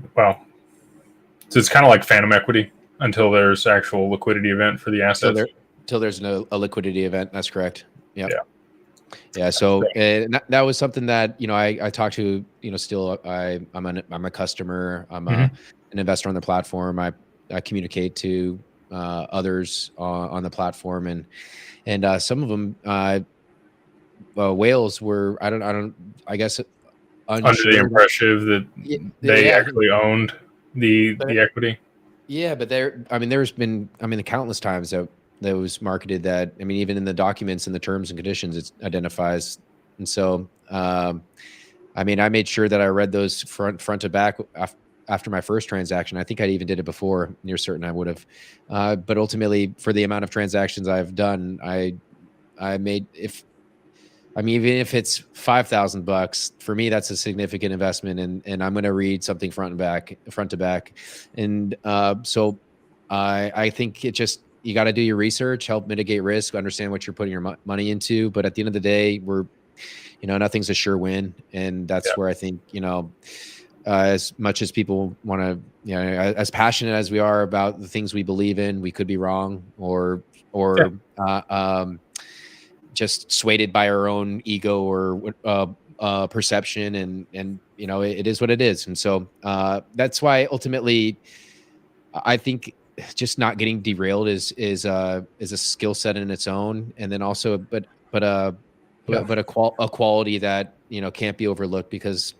it's kind of like phantom equity until there's actual liquidity event for the assets. Till there's a liquidity event. That's correct. Yep. Yeah. Yeah. So that was something that I talked to. Still I'm a customer. I'm an investor on the platform. I communicate to others on the platform, and some of them whales were I guess under the impression that they actually owned the equity. Yeah, but there's been the countless times that was marketed that, even in the documents and the terms and conditions, it identifies. And so, I made sure that I read those front to back after my first transaction. I think I even did it before, near certain I would have. But ultimately, for the amount of transactions I've done, even if it's $5,000 for me, that's a significant investment, and I'm going to read something front to back. And so I think you got to do your research, help mitigate risk, understand what you're putting your money into. But at the end of the day, nothing's a sure win. And that's where I think, as much as people want to, as passionate as we are about the things we believe in, we could be wrong or just swayed by our own ego or perception, and it is what it is. And so that's why ultimately I think just not getting derailed is a skill set in its own, and then also but a quality that can't be overlooked, because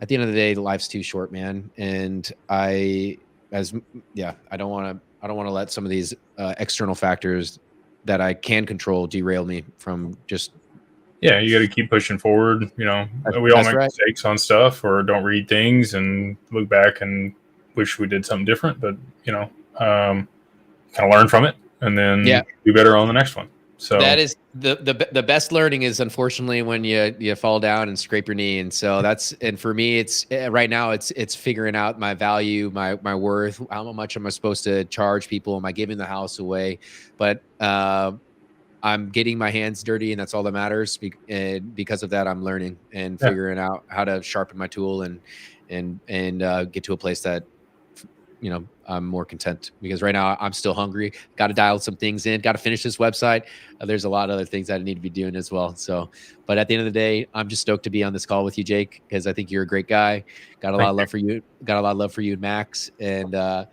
at the end of the day, life's too short, man. And I don't want to let some of these external factors that I can control derail me from just. Yeah, you got to keep pushing forward. We all make mistakes on stuff, or don't read things and look back and wish we did something different. But kind of learn from it and then do better on the next one. So that is the best learning is, unfortunately, when you fall down and scrape your knee. And so and for me, it's right now it's figuring out my value, my worth, how much am I supposed to charge people? Am I giving the house away? But I'm getting my hands dirty, and that's all that matters. Because of that, I'm learning and figuring out how to sharpen my tool and get to a place that I'm more content, because right now I'm still hungry. Got to dial some things in. Got to finish this website. There's a lot of other things that I need to be doing as well. So, but at the end of the day, I'm just stoked to be on this call with you, Jake, because I think you're a great guy. Got a lot of love for you. Got a lot of love for you and Max. And I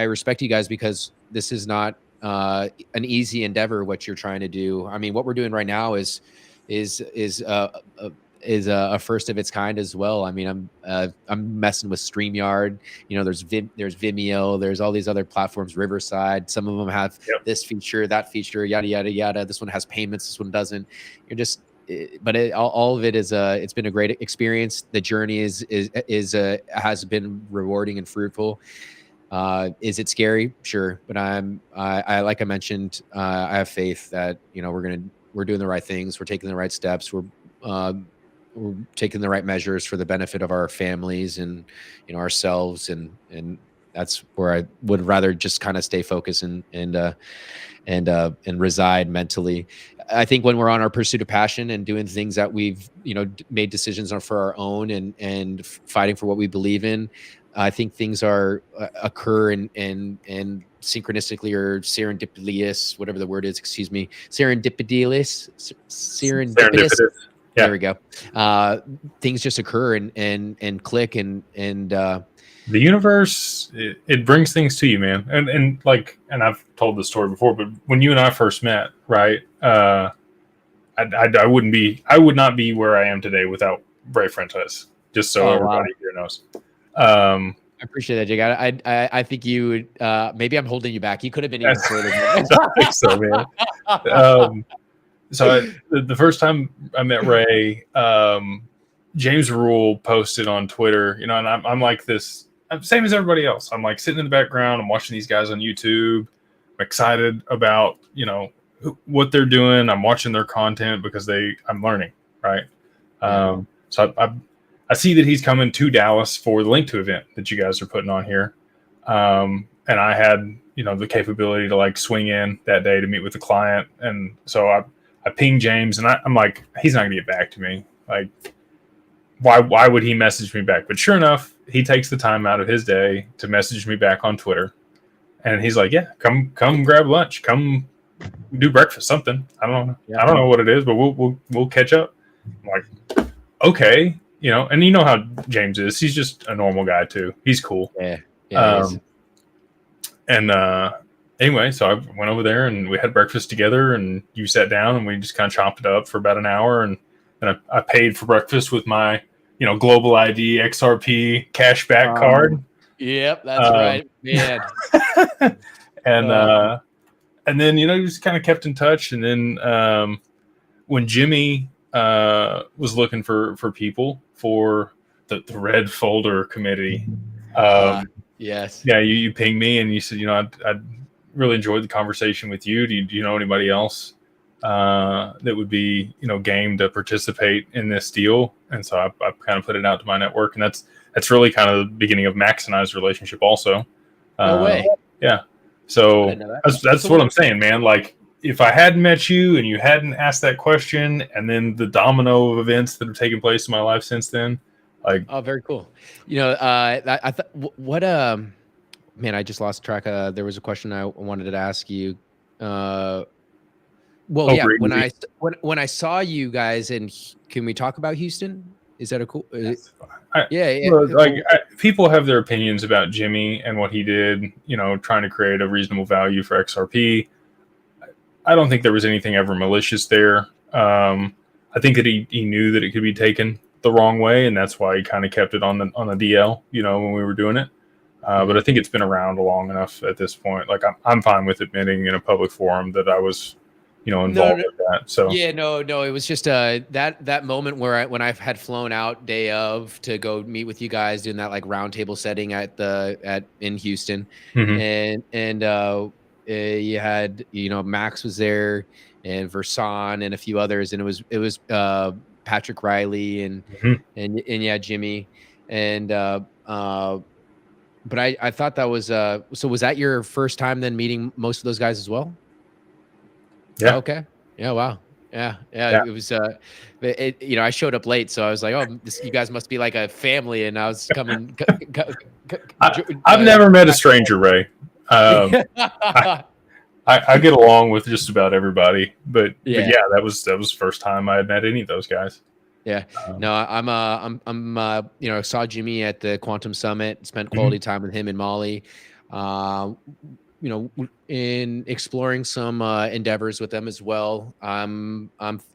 respect you guys, because this is not an easy endeavor what you're trying to do. What we're doing right now is a first of its kind as well. I'm messing with StreamYard. There's Vimeo. There's all these other platforms, Riverside. Some of them have this feature, that feature, yada yada yada. This one has payments. This one doesn't. All of it is it's been a great experience. The journey has been rewarding and fruitful. Is it scary? Sure, but I like I mentioned, I have faith that we're doing the right things. We're taking the right steps. We're taking the right measures for the benefit of our families and ourselves, and that's where I would rather just kind of stay focused and reside mentally. I think when we're on our pursuit of passion and doing things that we've, made decisions on for our own and fighting for what we believe in, I think things are occur and synchronistically or serendipitous, whatever the word is, excuse me, serendipitous. Serendipitous. Yeah. There we go. Things just occur and click and the universe, it brings things to you, man. And I've told this story before, but when you and I first met, right? I would not be where I am today without Ray Fuentes. Just so everybody here knows. I appreciate that, Jake. I think you would, maybe I'm holding you back. You could have been even further. I think so, man. The first time I met Ray, James Rule posted on Twitter, and I'm like this, same as everybody else. I'm like sitting in the background. I'm watching these guys on YouTube. I'm excited about, what they're doing. I'm watching their content because I'm learning, right? So I see that he's coming to Dallas for the Link to event that you guys are putting on here. And I had, the capability to swing in that day to meet with the client. And so I pinged James and I'm like, he's not gonna get back to me. Like, why would he message me back? But sure enough, he takes the time out of his day to message me back on Twitter. And he's like, yeah, come grab lunch. Come do breakfast, something. I don't know. Yeah. I don't know what it is, but we'll catch up. I'm like, okay. And you know how James is. He's just a normal guy too. He's cool. Yeah. Anyway, so I went over there and we had breakfast together and you sat down and we just kind of chopped it up for about an hour. And I paid for breakfast with my, Global ID XRP cashback card. Yep. That's right, man. And then, just kind of kept in touch. And then when Jimmy was looking for people for the red folder committee. Yes. Yeah, you pinged me and you said, I'd really enjoyed the conversation with you. Do you know anybody else that would be, game to participate in this deal? And so I kind of put it out to my network, and that's really kind of the beginning of Max and I's relationship also. No way. Yeah. So that's what I'm saying, man. Like, if I hadn't met you and you hadn't asked that question, and then the domino of events that have taken place in my life since then, very cool. I thought, what man, I just lost track. There was a question I wanted to ask you. When I saw you guys, and can we talk about Houston? Is that a cool? People have their opinions about Jimmy and what he did. Trying to create a reasonable value for XRP. I don't think there was anything ever malicious there. I think that he knew that it could be taken the wrong way, and that's why he kind of kept it on the DL, when we were doing it. But I think it's been around long enough at this point. Like, I'm fine with admitting in a public forum that I was, involved with that. So no, it was just that moment where when I had flown out day of to go meet with you guys doing that roundtable setting in Houston, and you had Max was there and Versan and a few others, and it was Patrick Riley and yeah, Jimmy and but I thought that was so was that your first time then meeting most of those guys as well? Yeah. Oh, okay. Yeah. Wow. Yeah. It was I showed up late, so I was like, oh, you guys must be like a family, and I was coming. I've never met a stranger, Ray. I get along with just about everybody, but that was the first time I had met any of those guys. Yeah, no, I saw Jimmy at the Quantum Summit, spent quality time with him and Molly, in exploring some endeavors with them as well. I'm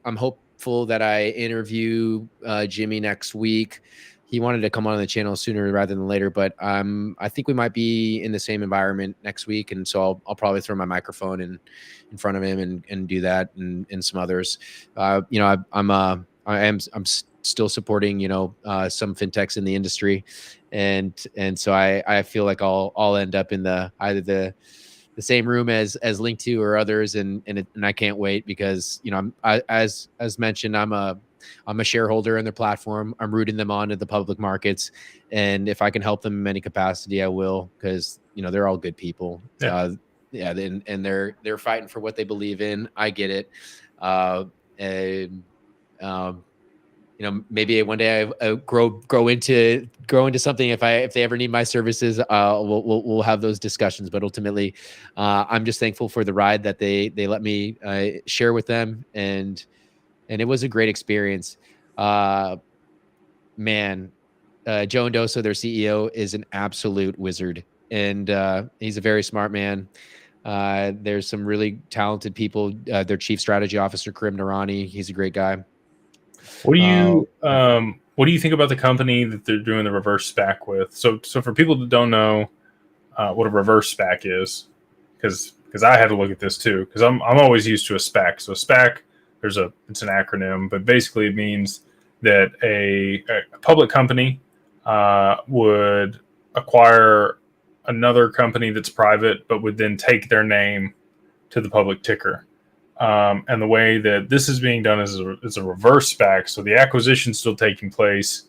hopeful that I interview Jimmy next week. He wanted to come on the channel sooner rather than later, but I think we might be in the same environment next week, and so I'll probably throw my microphone in front of him and do that, and some others. I'm still supporting some fintechs in the industry, and so I feel like I'll end up in either the same room as Link 2 or others, and I can't wait because as mentioned, I'm a I'm a shareholder in their platform. I'm rooting them on to the public markets, and if I can help them in any capacity, I will, because they're all good people. Yeah. And they're fighting for what they believe in. I get it. And maybe one day I grow into something. If they ever need my services, we'll have those discussions. But ultimately, I'm just thankful for the ride that they let me share with them, and it was a great experience. Man, Joe Endoso, their CEO, is an absolute wizard, and he's a very smart man. There's some really talented people. Their chief strategy officer, Karim Narani, he's a great guy. What do you think about the company that they're doing the reverse SPAC with? So for people that don't know what a reverse SPAC is, because I had to look at this too, because I'm always used to a SPAC. So a SPAC, it's an acronym, but basically it means that a public company would acquire another company that's private, but would then take their name to the public ticker. And the way that this is being done is a reverse SPAC. So the acquisition's still taking place,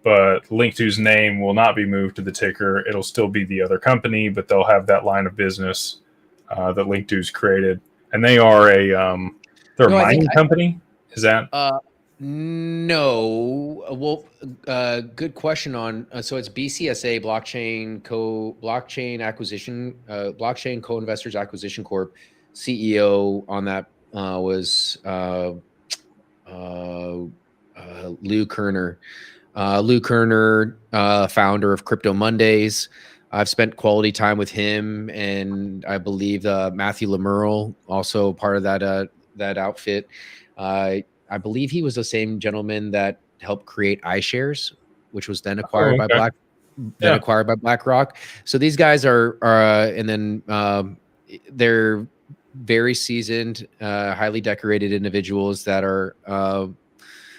but Link2's name will not be moved to the ticker. It'll still be the other company, but they'll have that line of business that Link2's created. And they are they're a mining company? Is that? No. Well, good question on. So it's BCSA, Blockchain Co-Investors Acquisition Corp. CEO on that was Lou Kerner. Lou Kerner, founder of Crypto Mondays. I've spent quality time with him, and I believe Matthew Lemurl, also part of that outfit. I believe he was the same gentleman that helped create iShares, which was then acquired by BlackRock. So these guys are and then they're very seasoned, highly decorated individuals that are.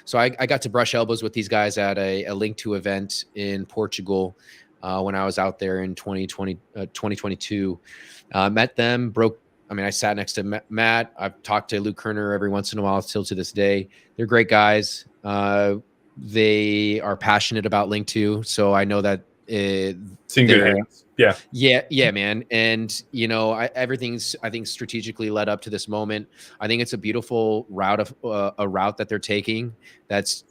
So I got to brush elbows with these guys at a Link2 event in Portugal when I was out there in 2022. Met them, I sat next to Matt. I've talked to Luke Kerner every once in a while, still to this day. They're great guys. They are passionate about Link2, so I know that it's in good hands. Yeah, man. And everything's, I think, strategically led up to this moment. I think it's a beautiful route that they're taking. That's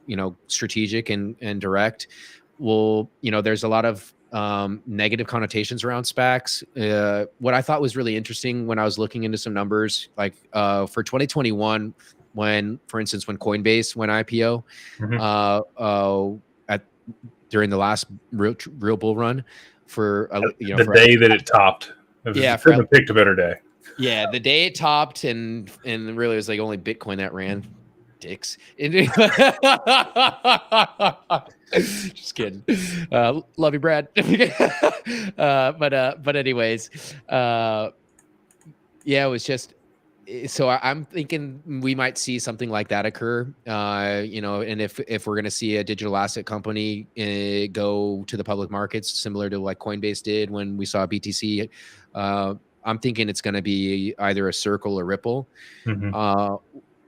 strategic and direct. Well, there's a lot of negative connotations around SPACs. What I thought was really interesting when I was looking into some numbers, like for 2021, for instance, when Coinbase went IPO, during the last real bull run, for the day that it topped. Couldn't have picked a better day. Yeah, the day it topped, and really it was like only Bitcoin that ran. Dicks. Just kidding. Love you, Brad. But anyways, yeah, it was just. So I'm thinking we might see something like that occur, and if we're going to see a digital asset company go to the public markets, similar to like Coinbase did when we saw BTC, I'm thinking it's going to be either a Circle or Ripple.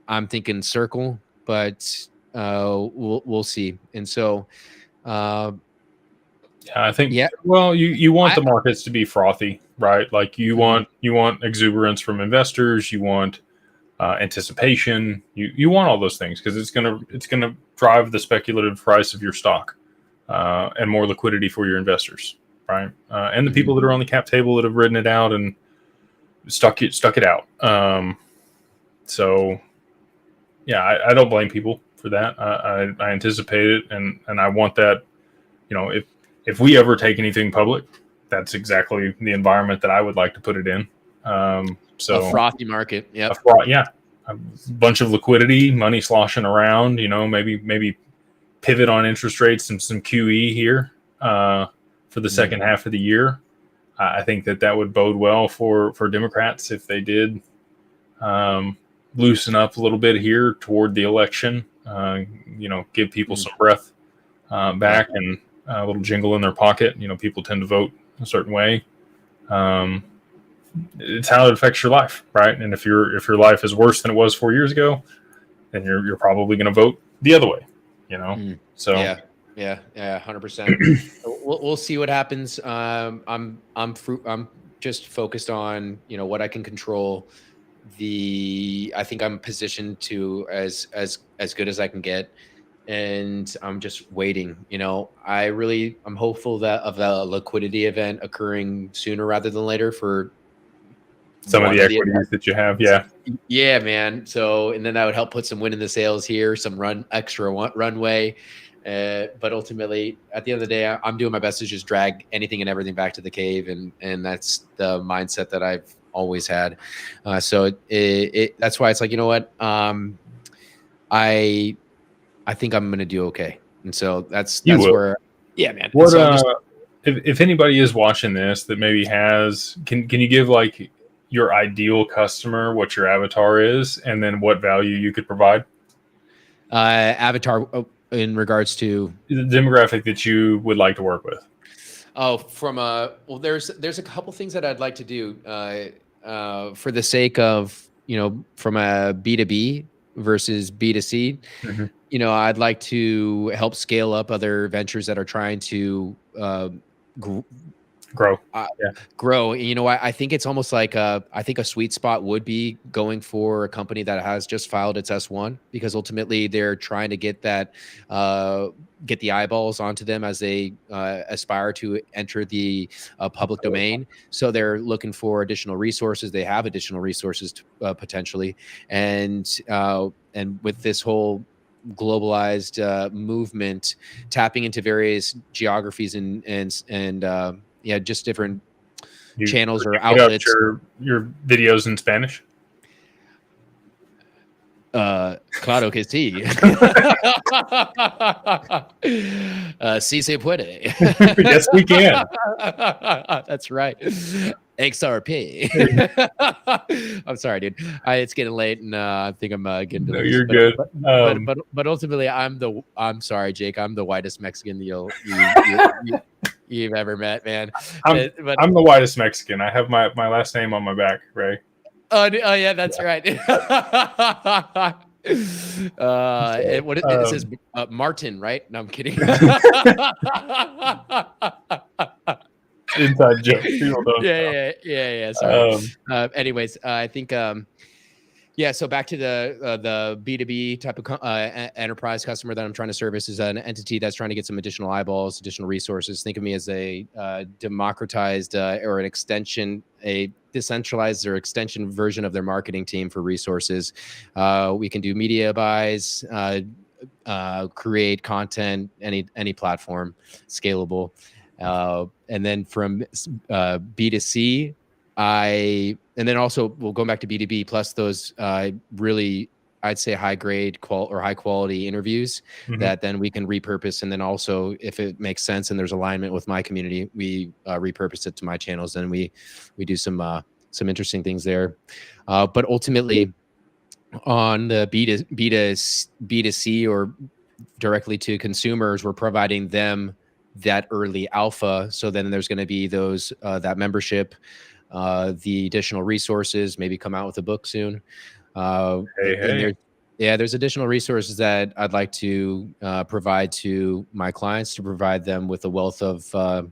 I'm thinking Circle, but we'll see. And so, I think. Yeah. Well, you want the markets to be frothy, right? Like you want exuberance from investors. You want anticipation. You want all those things because it's gonna drive the speculative price of your stock and more liquidity for your investors, right? And the people that are on the cap table that have ridden it out and stuck it out. So, yeah, I don't blame people for that. I anticipate it, and I want that. If we ever take anything public, that's exactly the environment that I would like to put it in. So a frothy market, a bunch of liquidity, money sloshing around. Maybe pivot on interest rates and some QE here for the second half of the year. I think that would bode well for Democrats if they did loosen up a little bit here toward the election. Give people some breath back and a little jingle in their pocket. People tend to vote a certain way. It's how it affects your life, right? And if your life is worse than it was 4 years ago, then you're probably going to vote the other way, So yeah, 100%. We'll see what happens. I'm just focused on what I can control. I think I'm positioned to as good as I can get, and I'm just waiting. I'm hopeful that of a liquidity event occurring sooner rather than later for some of one the of the equities that you have, yeah. Yeah, man. So, and then that would help put some wind in the sails here, some extra runway. But ultimately, at the end of the day, I'm doing my best to just drag anything and everything back to the cave, and that's the mindset that I've always had. So that's why it's like, you know what, I think I'm gonna do okay, and so that's where, yeah, man. What so I'm just, if anybody is watching this that maybe can you give like your ideal customer, what your avatar is, and then what value you could provide? Avatar in regards to the demographic that you would like to work with. Oh, well, there's a couple things that I'd like to do for the sake of, from a B2B versus B2C. Mm-hmm. I'd like to help scale up other ventures that are trying to grow. Grow. I think it's almost like I think a sweet spot would be going for a company that has just filed its S1, because ultimately they're trying to get that get the eyeballs onto them as they aspire to enter the public domain. So they're looking for additional resources. They have additional resources to, potentially, and with this whole globalized movement, tapping into various geographies and just different channels or outlets. Your videos in Spanish. Claro que sí. Sí se puede. Yes, we can. That's right. XRP. I'm sorry, dude. It's getting late, and I think I'm getting to No, you're good. But ultimately, I'm sorry, Jake. I'm the whitest Mexican you've ever met, man. I'm the whitest Mexican. I have my last name on my back, Ray. Oh yeah, that's right. It says Martin, right? No, I'm kidding. Inside joke. People don't know. Yeah. Sorry. Anyways, I think so back to the B2B type of enterprise customer that I'm trying to service is an entity that's trying to get some additional eyeballs, additional resources. Think of me as a democratized or an extension, a decentralized or extension version of their marketing team for resources. We can do media buys, create content, any platform, scalable. And then from B2C, and then also we'll go back to B2B plus those really, I'd say high grade or high quality interviews that then we can repurpose. And then also if it makes sense and there's alignment with my community, we repurpose it to my channels. And we do some interesting things there. But ultimately on the B2C or directly to consumers, we're providing them that early alpha. So then there's going to be those, that membership, the additional resources, maybe come out with a book soon. There's additional resources that I'd like to provide to my clients, to provide them with a wealth of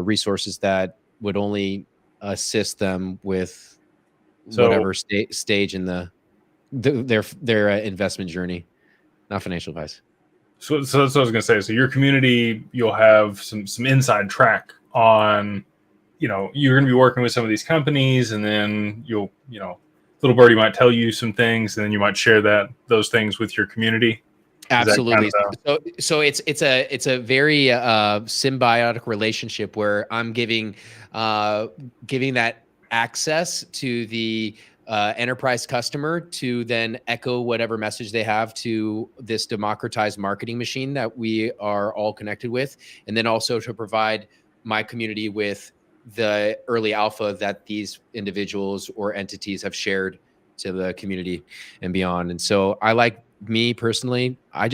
resources that would only assist them with whatever stage in their investment journey, not financial advice. So that's what I was going to say. So your community, you'll have some inside track on, you're going to be working with some of these companies, and then you'll, little birdie might tell you some things, and then you might share those things with your community. Absolutely. So it's a very symbiotic relationship where I'm giving that access to the enterprise customer to then echo whatever message they have to this democratized marketing machine that we are all connected with, and then also to provide my community with the early alpha that these individuals or entities have shared to the community and beyond. And so me personally, I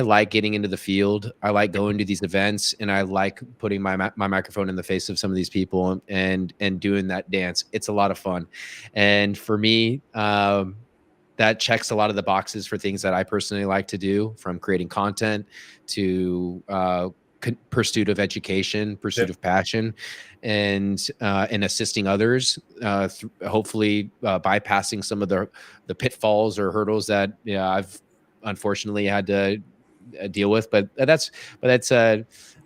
like getting into the field. I like going to these events, and I like putting my microphone in the face of some of these people and doing that dance. It's a lot of fun. And for me, that checks a lot of the boxes for things that I personally like to do, from creating content to pursuit of education, pursuit of passion, and assisting others, hopefully bypassing some of the pitfalls or hurdles that I've unfortunately had to deal with. But that's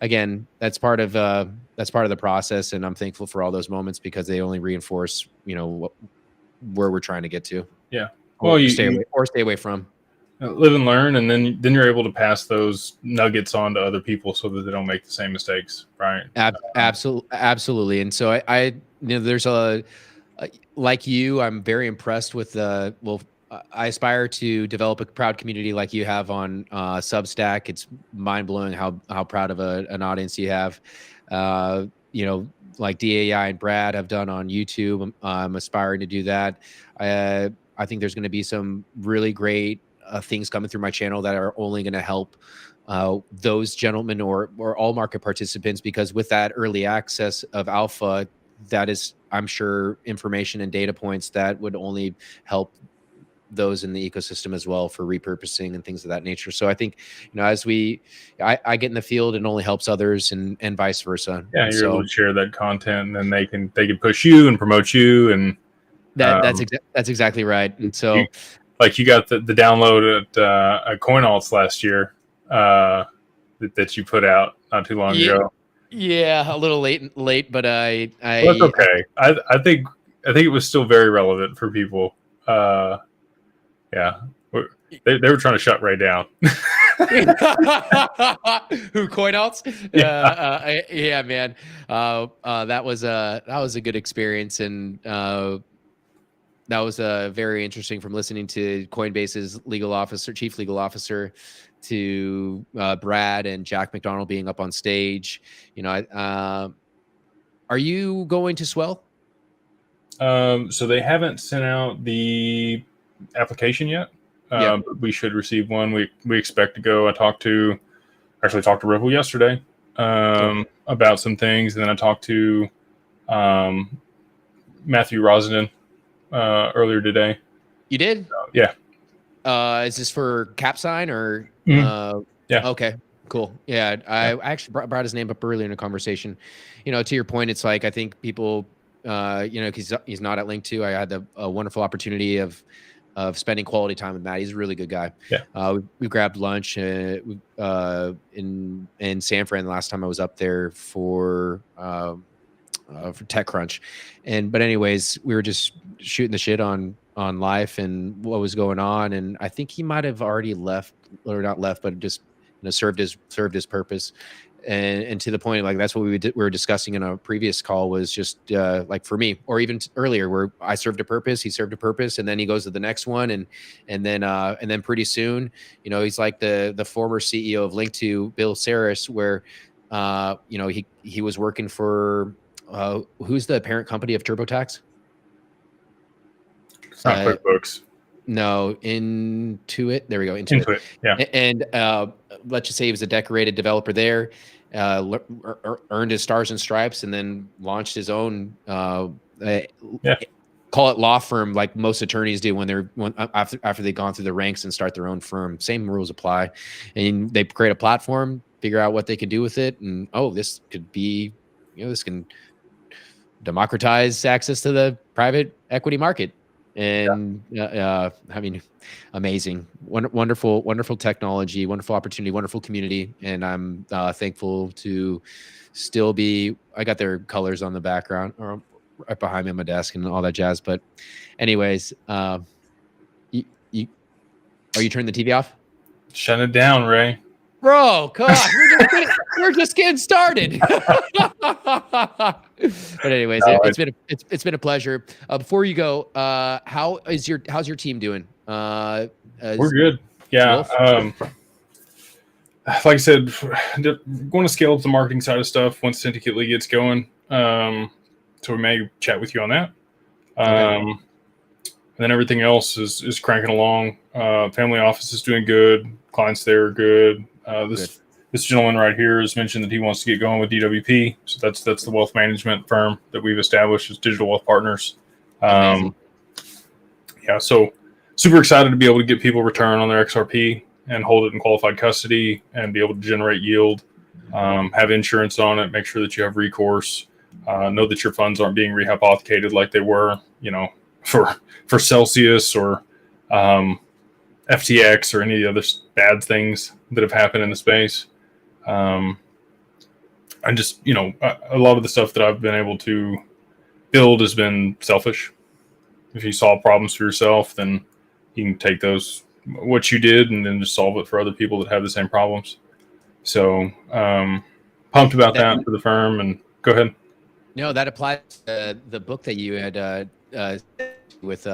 again, that's part of the process, and I'm thankful for all those moments because they only reinforce where we're trying to get to. Yeah. Well, you stay away from. Live and learn, and then you're able to pass those nuggets on to other people so that they don't make the same mistakes, right? Absolutely. And so I there's like you, I'm very impressed with I aspire to develop a proud community like you have on Substack. It's mind blowing how proud of an audience you have. Like DAI and Brad have done on YouTube. I'm aspiring to do that. I think there's going to be some really great things coming through my channel that are only going to help those gentlemen or all market participants, because with that early access of alpha, that is, I'm sure, information and data points that would only help those in the ecosystem as well for repurposing and things of that nature. So I think, as I get in the field, it only helps others and vice versa. Yeah, you're able to share that content, and then they can push you and promote you, and that's exactly right. And so, you got the download at CoinAlts last year that you put out not too long ago. Yeah, a little late, but well, that's okay. I think it was still very relevant for people. Yeah, they were trying to shut Ray down. Who, CoinAlts? Yeah, man. That was a good experience, and that was very interesting, from listening to Coinbase's chief legal officer, to Brad and Jack McDonald being up on stage. Are you going to Swell? So they haven't sent out the application yet. But we should receive one. We expect to go. I talked to Ripple yesterday about some things, and then I talked to Matthew Rosenden earlier today. You did? Yeah. Is this for Capsign or? Yeah. Okay. Cool. Yeah, I actually brought his name up earlier in a conversation. To your point, it's like, I think people, he's not at Link 2. I had a wonderful opportunity of spending quality time with Matt. He's a really good guy. Yeah. We grabbed lunch in San Fran the last time I was up there for TechCrunch, but anyways, we were just shooting the shit on life and what was going on, and I think he might have already left, or not left, but just served his purpose. And to the point, like, that's what we were discussing in a previous call, was just like, for me, or even earlier, where I served a purpose, he served a purpose, and then he goes to the next one, and then pretty soon, he's like the former CEO of Link2, Bill Saris, where he was working for who's the parent company of TurboTax? It's not QuickBooks. No, Intuit. There we go. Intuit. Yeah. And let's just say he was a decorated developer there, earned his stars and stripes, and then launched his own call it law firm, like most attorneys do after they've gone through the ranks and start their own firm. Same rules apply, and they create a platform, figure out what they can do with it, and this could be, this can democratize access to the private equity market. And I mean, amazing, wonderful technology, wonderful opportunity, wonderful community, and I'm thankful to still be. I got their colors on the background, or right behind me on my desk, and all that jazz. But, anyways, are you turning the TV off? Shut it down, Ray. Bro, God, we're just getting started. But anyways, it's been a pleasure. Before you go, how's your team doing? We're good. Yeah. Like I said, going to scale up the marketing side of stuff once Syndicate League gets going. So we may chat with you on that. And then everything else is cranking along. Family office is doing good. Clients there are good. This gentleman right here has mentioned that he wants to get going with DWP. So that's the wealth management firm that we've established as Digital Wealth Partners. So super excited to be able to get people return on their XRP and hold it in qualified custody and be able to generate yield, have insurance on it, make sure that you have recourse, know that your funds aren't being rehypothecated like they were, for Celsius or FTX or any of the other bad things that have happened in the space. I just, a lot of the stuff that I've been able to build has been selfish. If you solve problems for yourself, then you can take what you did, and then just solve it for other people that have the same problems. So, pumped about that for the firm. And go ahead. No, that applies to the book that you had with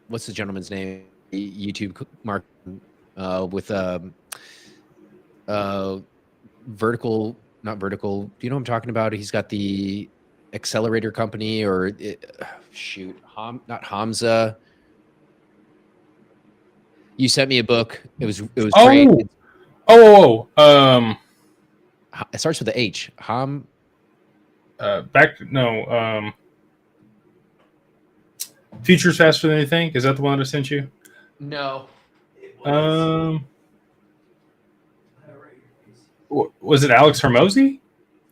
what's the gentleman's name? YouTube marketing with not vertical. Do you know what I'm talking about? He's got the accelerator company, or not Hamza. You sent me a book. It was great. It starts with the H. Future's Faster Than You Think. Is that the one that I sent you? No. Was it Alex Hormozy?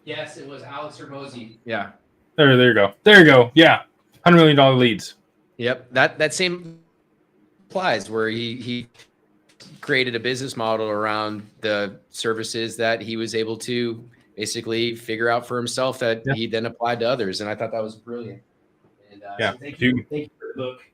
Yes, it was Alex Hormozy. Yeah. There you go. Yeah. $100 million leads. Yep. That same applies, where he created a business model around the services that he was able to basically figure out for himself that he then applied to others. And I thought that was brilliant. And so thank you for the book.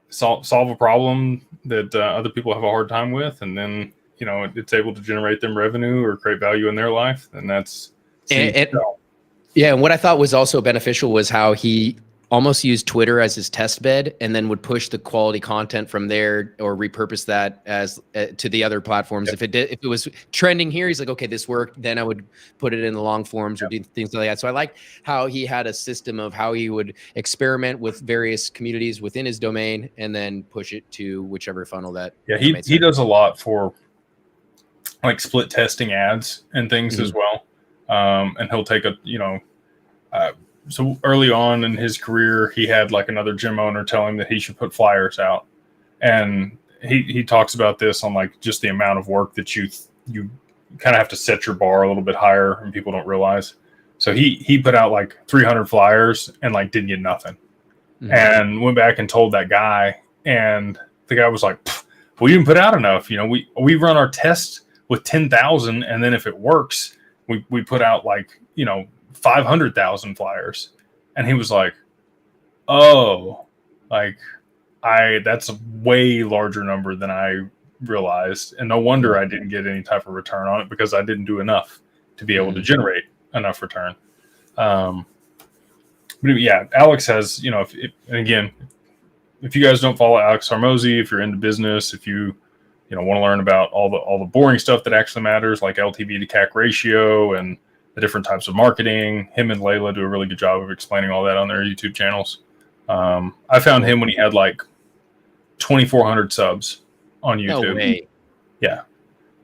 Solve a problem that other people have a hard time with, and then it's able to generate them revenue or create value in their life, and that's and what I thought was also beneficial was how he almost used Twitter as his test bed, and then would push the quality content from there or repurpose that as to the other platforms. If it was trending here, he's like, okay, this worked. Then I would put it in the long forms or do things like that. So I like how he had a system of how he would experiment with various communities within his domain and then push it to whichever funnel that. Yeah, he does a lot for like split testing ads and things as well. And he'll take so early on in his career, he had like another gym owner tell him that he should put flyers out. And he talks about this on like just the amount of work that you kind of have to set your bar a little bit higher, and people don't realize. So he put out like 300 flyers and like didn't get nothing. And went back and told that guy, and the guy was like, well, you didn't put out enough. We run our test with 10,000, and then if it works, we put out like 500,000 flyers. And he was like, oh, like that's a way larger number than I realized, and no wonder I didn't get any type of return on it, because I didn't do enough to be able to generate enough return. But yeah, Alex has, and again, if you guys don't follow Alex Hormozy, if you're into business, if you want to learn about all the boring stuff that actually matters, like LTV to CAC ratio and the different types of marketing, him and Layla do a really good job of explaining all that on their YouTube channels. I found him when he had like 2,400 subs on YouTube. No way. Yeah.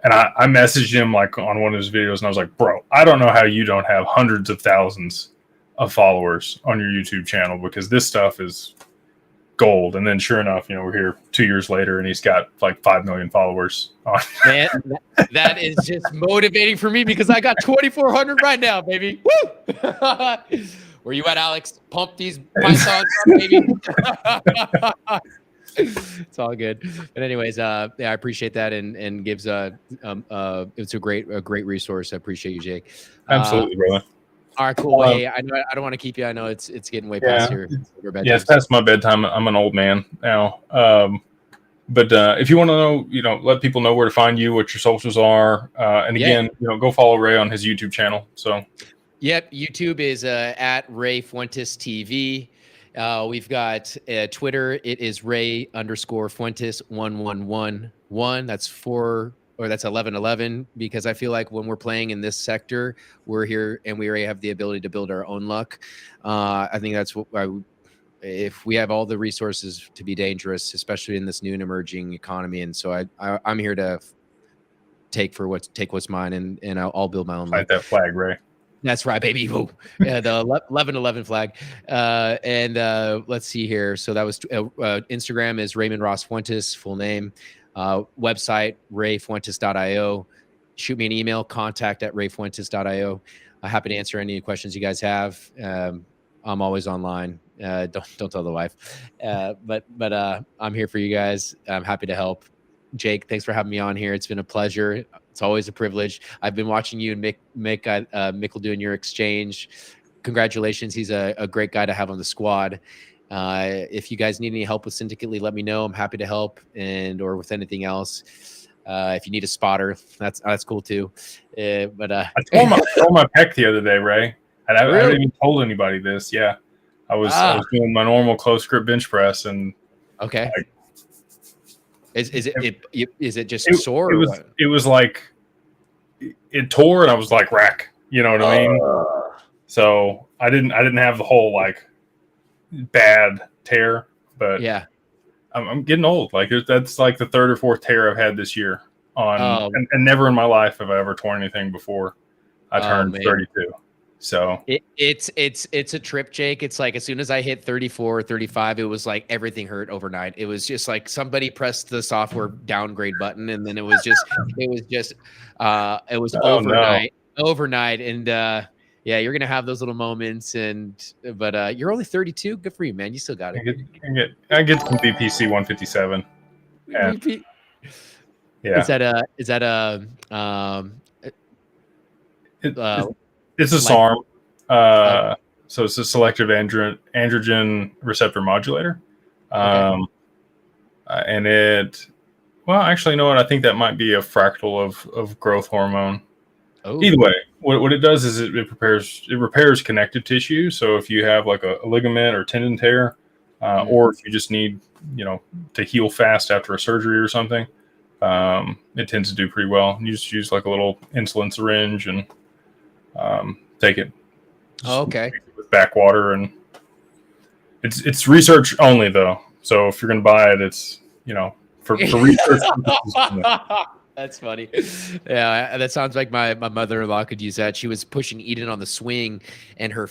And I messaged him like on one of his videos, and I was like, bro, I don't know how you don't have hundreds of thousands of followers on your YouTube channel, because this stuff is gold. And then sure enough, we're here 2 years later, and he's got like 5 million followers on. Man, that is just motivating for me, because I got 2,400 right now, baby. Woo! Where you at, Alex? Pump these pythons up, baby. It's all good. But anyways, I appreciate that, and gives it's a great resource. I appreciate you, Jake. Absolutely, brother. All right, cool. Hey, I don't want to keep you. I know it's getting way past your bedtime. Yeah, it's past my bedtime. I'm an old man now. But if you want to know, let people know where to find you, what your socials are, and again, go follow Ray on his YouTube channel. So, yep, YouTube is at Ray Fuentes TV. We've got Twitter. It is Ray_Fuentes 1111. That's 1111, because I feel like when we're playing in this sector, we're here and we already have the ability to build our own luck. I think that's what if we have all the resources to be dangerous, especially in this new and emerging economy. And so I'm here to take what's mine, and I'll build my own luck. Fight that flag, Ray. That's right, baby. Whoa. Yeah, the 1111 flag. Let's see here. So that was Instagram is Raymond Ross Fuentes, full name. Website, rayfuentes.io. Shoot me an email, contact@rayfuentes.io. I'm happy to answer any questions you guys have. I'm always online. Don't tell the wife. But I'm here for you guys. I'm happy to help. Jake, thanks for having me on here. It's been a pleasure. It's always a privilege. I've been watching you and Mick doing your exchange. Congratulations. He's a great guy to have on the squad. If you guys need any help with Syndicately, let me know. I'm happy to help, or with anything else. If you need a spotter, that's cool too. I tore my pec the other day, Ray. I haven't even told anybody this. Yeah, I was doing my normal close grip bench press, and okay. Is it just sore? It was like it tore, and I was like, rack. You know what I mean? So I didn't have the whole like bad tear, but yeah, I'm getting old. Like that's like the third or fourth tear I've had this year and never in my life have I ever torn anything before I turned 32. So it's a trip, Jake. It's like as soon as I hit 34 or 35, it was like everything hurt overnight. It was just like somebody pressed the software downgrade button, and then it was overnight. And yeah, you're gonna have those little moments. But you're only 32. Good for you, man. You still got it. I get some BPC 157. Yeah. Yeah. Is that it's a SARM. So it's a selective androgen receptor modulator. And actually, you know what? I think that might be a fractal of growth hormone. Oh. Either way, what it does is it repairs connective tissue. So if you have like a ligament or tendon tear, or if you just need, to heal fast after a surgery or something, it tends to do pretty well. You just use like a little insulin syringe and take it. With backwater, and it's research only though. So if you're going to buy it, it's for research. That's funny. Yeah, that sounds like my mother-in-law could use that. She was pushing Eden on the swing, and her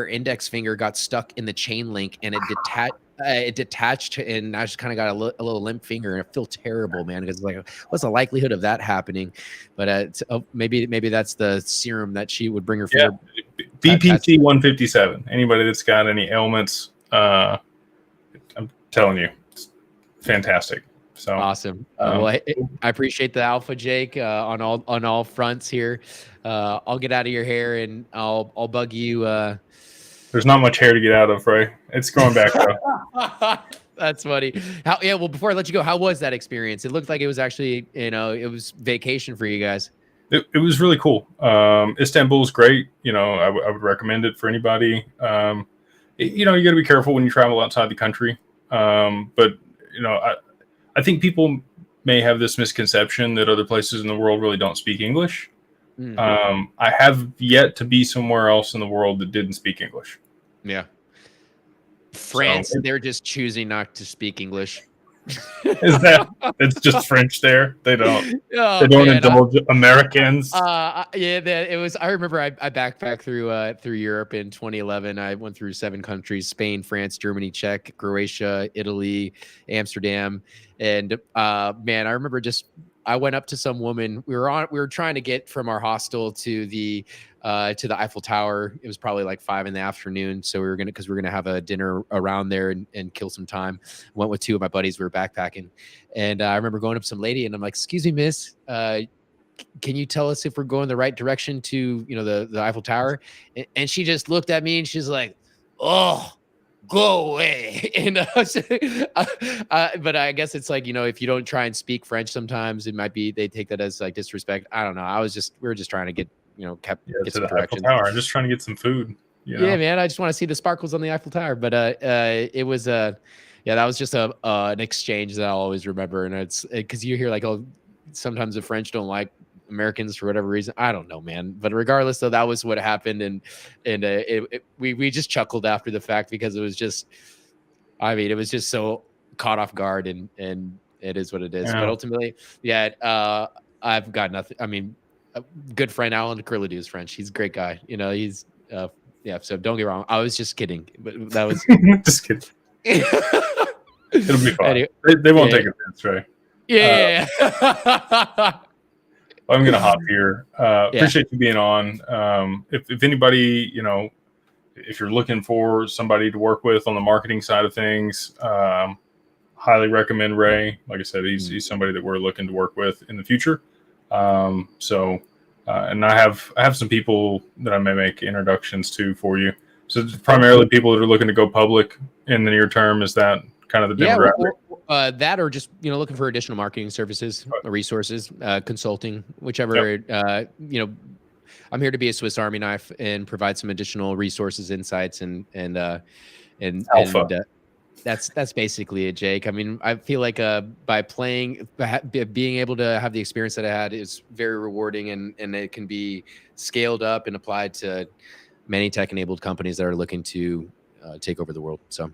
index finger got stuck in the chain link, and it detached, and now she's kind of got a little limp finger, and I feel terrible, man, because like, what's the likelihood of that happening? But maybe that's the serum that she would bring her finger. Yeah. BPC 157. Anybody that's got any ailments, I'm telling you, it's fantastic. So awesome. Well, I appreciate the alpha, Jake, on all fronts here. I'll get out of your hair, and I'll bug you. There's not much hair to get out of, Ray. It's growing back though. That's funny. Well, before I let you go, how was that experience? It looked like it was actually, it was vacation for you guys. It was really cool. Istanbul's great. I would recommend it for anybody. You got to be careful when you travel outside the country. But I think people may have this misconception that other places in the world really don't speak English. I have yet to be somewhere else in the world that didn't speak English. Yeah. France, they're just choosing not to speak English. It's just French there? They don't indulge Americans. It was. I remember I backpacked through Europe in 2011. I went through 7 countries: Spain, France, Germany, Czech, Croatia, Italy, Amsterdam, and man, I remember I went up to some woman. We were trying to get from our hostel to the Eiffel Tower. It was probably like 5 PM. So we were gonna have a dinner around there and kill some time. Went with 2 of my buddies. We were backpacking, and I remember going up to some lady, and I'm like, "Excuse me, miss, can you tell us if we're going the right direction to the Eiffel Tower?" And she just looked at me, and she's like, "Oh, go away." And but I guess it's like, if you don't try and speak French, sometimes it might be they take that as like disrespect. I don't know. We were just trying to get get some to the Eiffel Tower. I'm just trying to get some food. Yeah, man. I just want to see the sparkles on the Eiffel Tower. But it was that was just an exchange that I'll always remember. And it's because you hear like, oh, sometimes the French don't like Americans for whatever reason. I don't know, man. But regardless, though, that was what happened, and we just chuckled after the fact because it was just, it was just so caught off guard, and it is what it is. Yeah. But ultimately, I've got nothing. a good friend, Alan Curlew is French. He's a great guy. You know, he's yeah. So don't get wrong. I was just kidding, but that was just kidding. It'll be fine. Anyway, they won't take offense, right? Yeah. I'm going to hop here. Appreciate you being on. If anybody, you know, if you're looking for somebody to work with on the marketing side of things, highly recommend Ray. Like I said, he's somebody that we're looking to work with in the future. And I have some people that I may make introductions to for you. So it's primarily people that are looking to go public in the near term. Is that kind of the demographic? That or just, you know, looking for additional marketing services, resources, consulting, whichever. You know, I'm here to be a Swiss Army knife and provide some additional resources, insights, and that's basically it, Jake. I mean, I feel like by playing, being able to have the experience that I had is very rewarding, and it can be scaled up and applied to many tech-enabled companies that are looking to take over the world. So,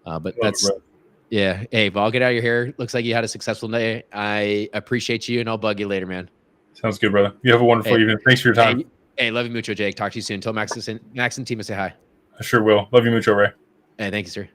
but that's. Yeah. Hey, but I'll get out of your hair. Looks like you had a successful day. I appreciate you, and I'll bug you later, man. Sounds good, brother. You have a wonderful evening. Thanks for your time. Hey, love you mucho, Jake. Talk to you soon. Tell Max and Tima say hi. I sure will. Love you mucho, Ray. Hey, thank you, sir.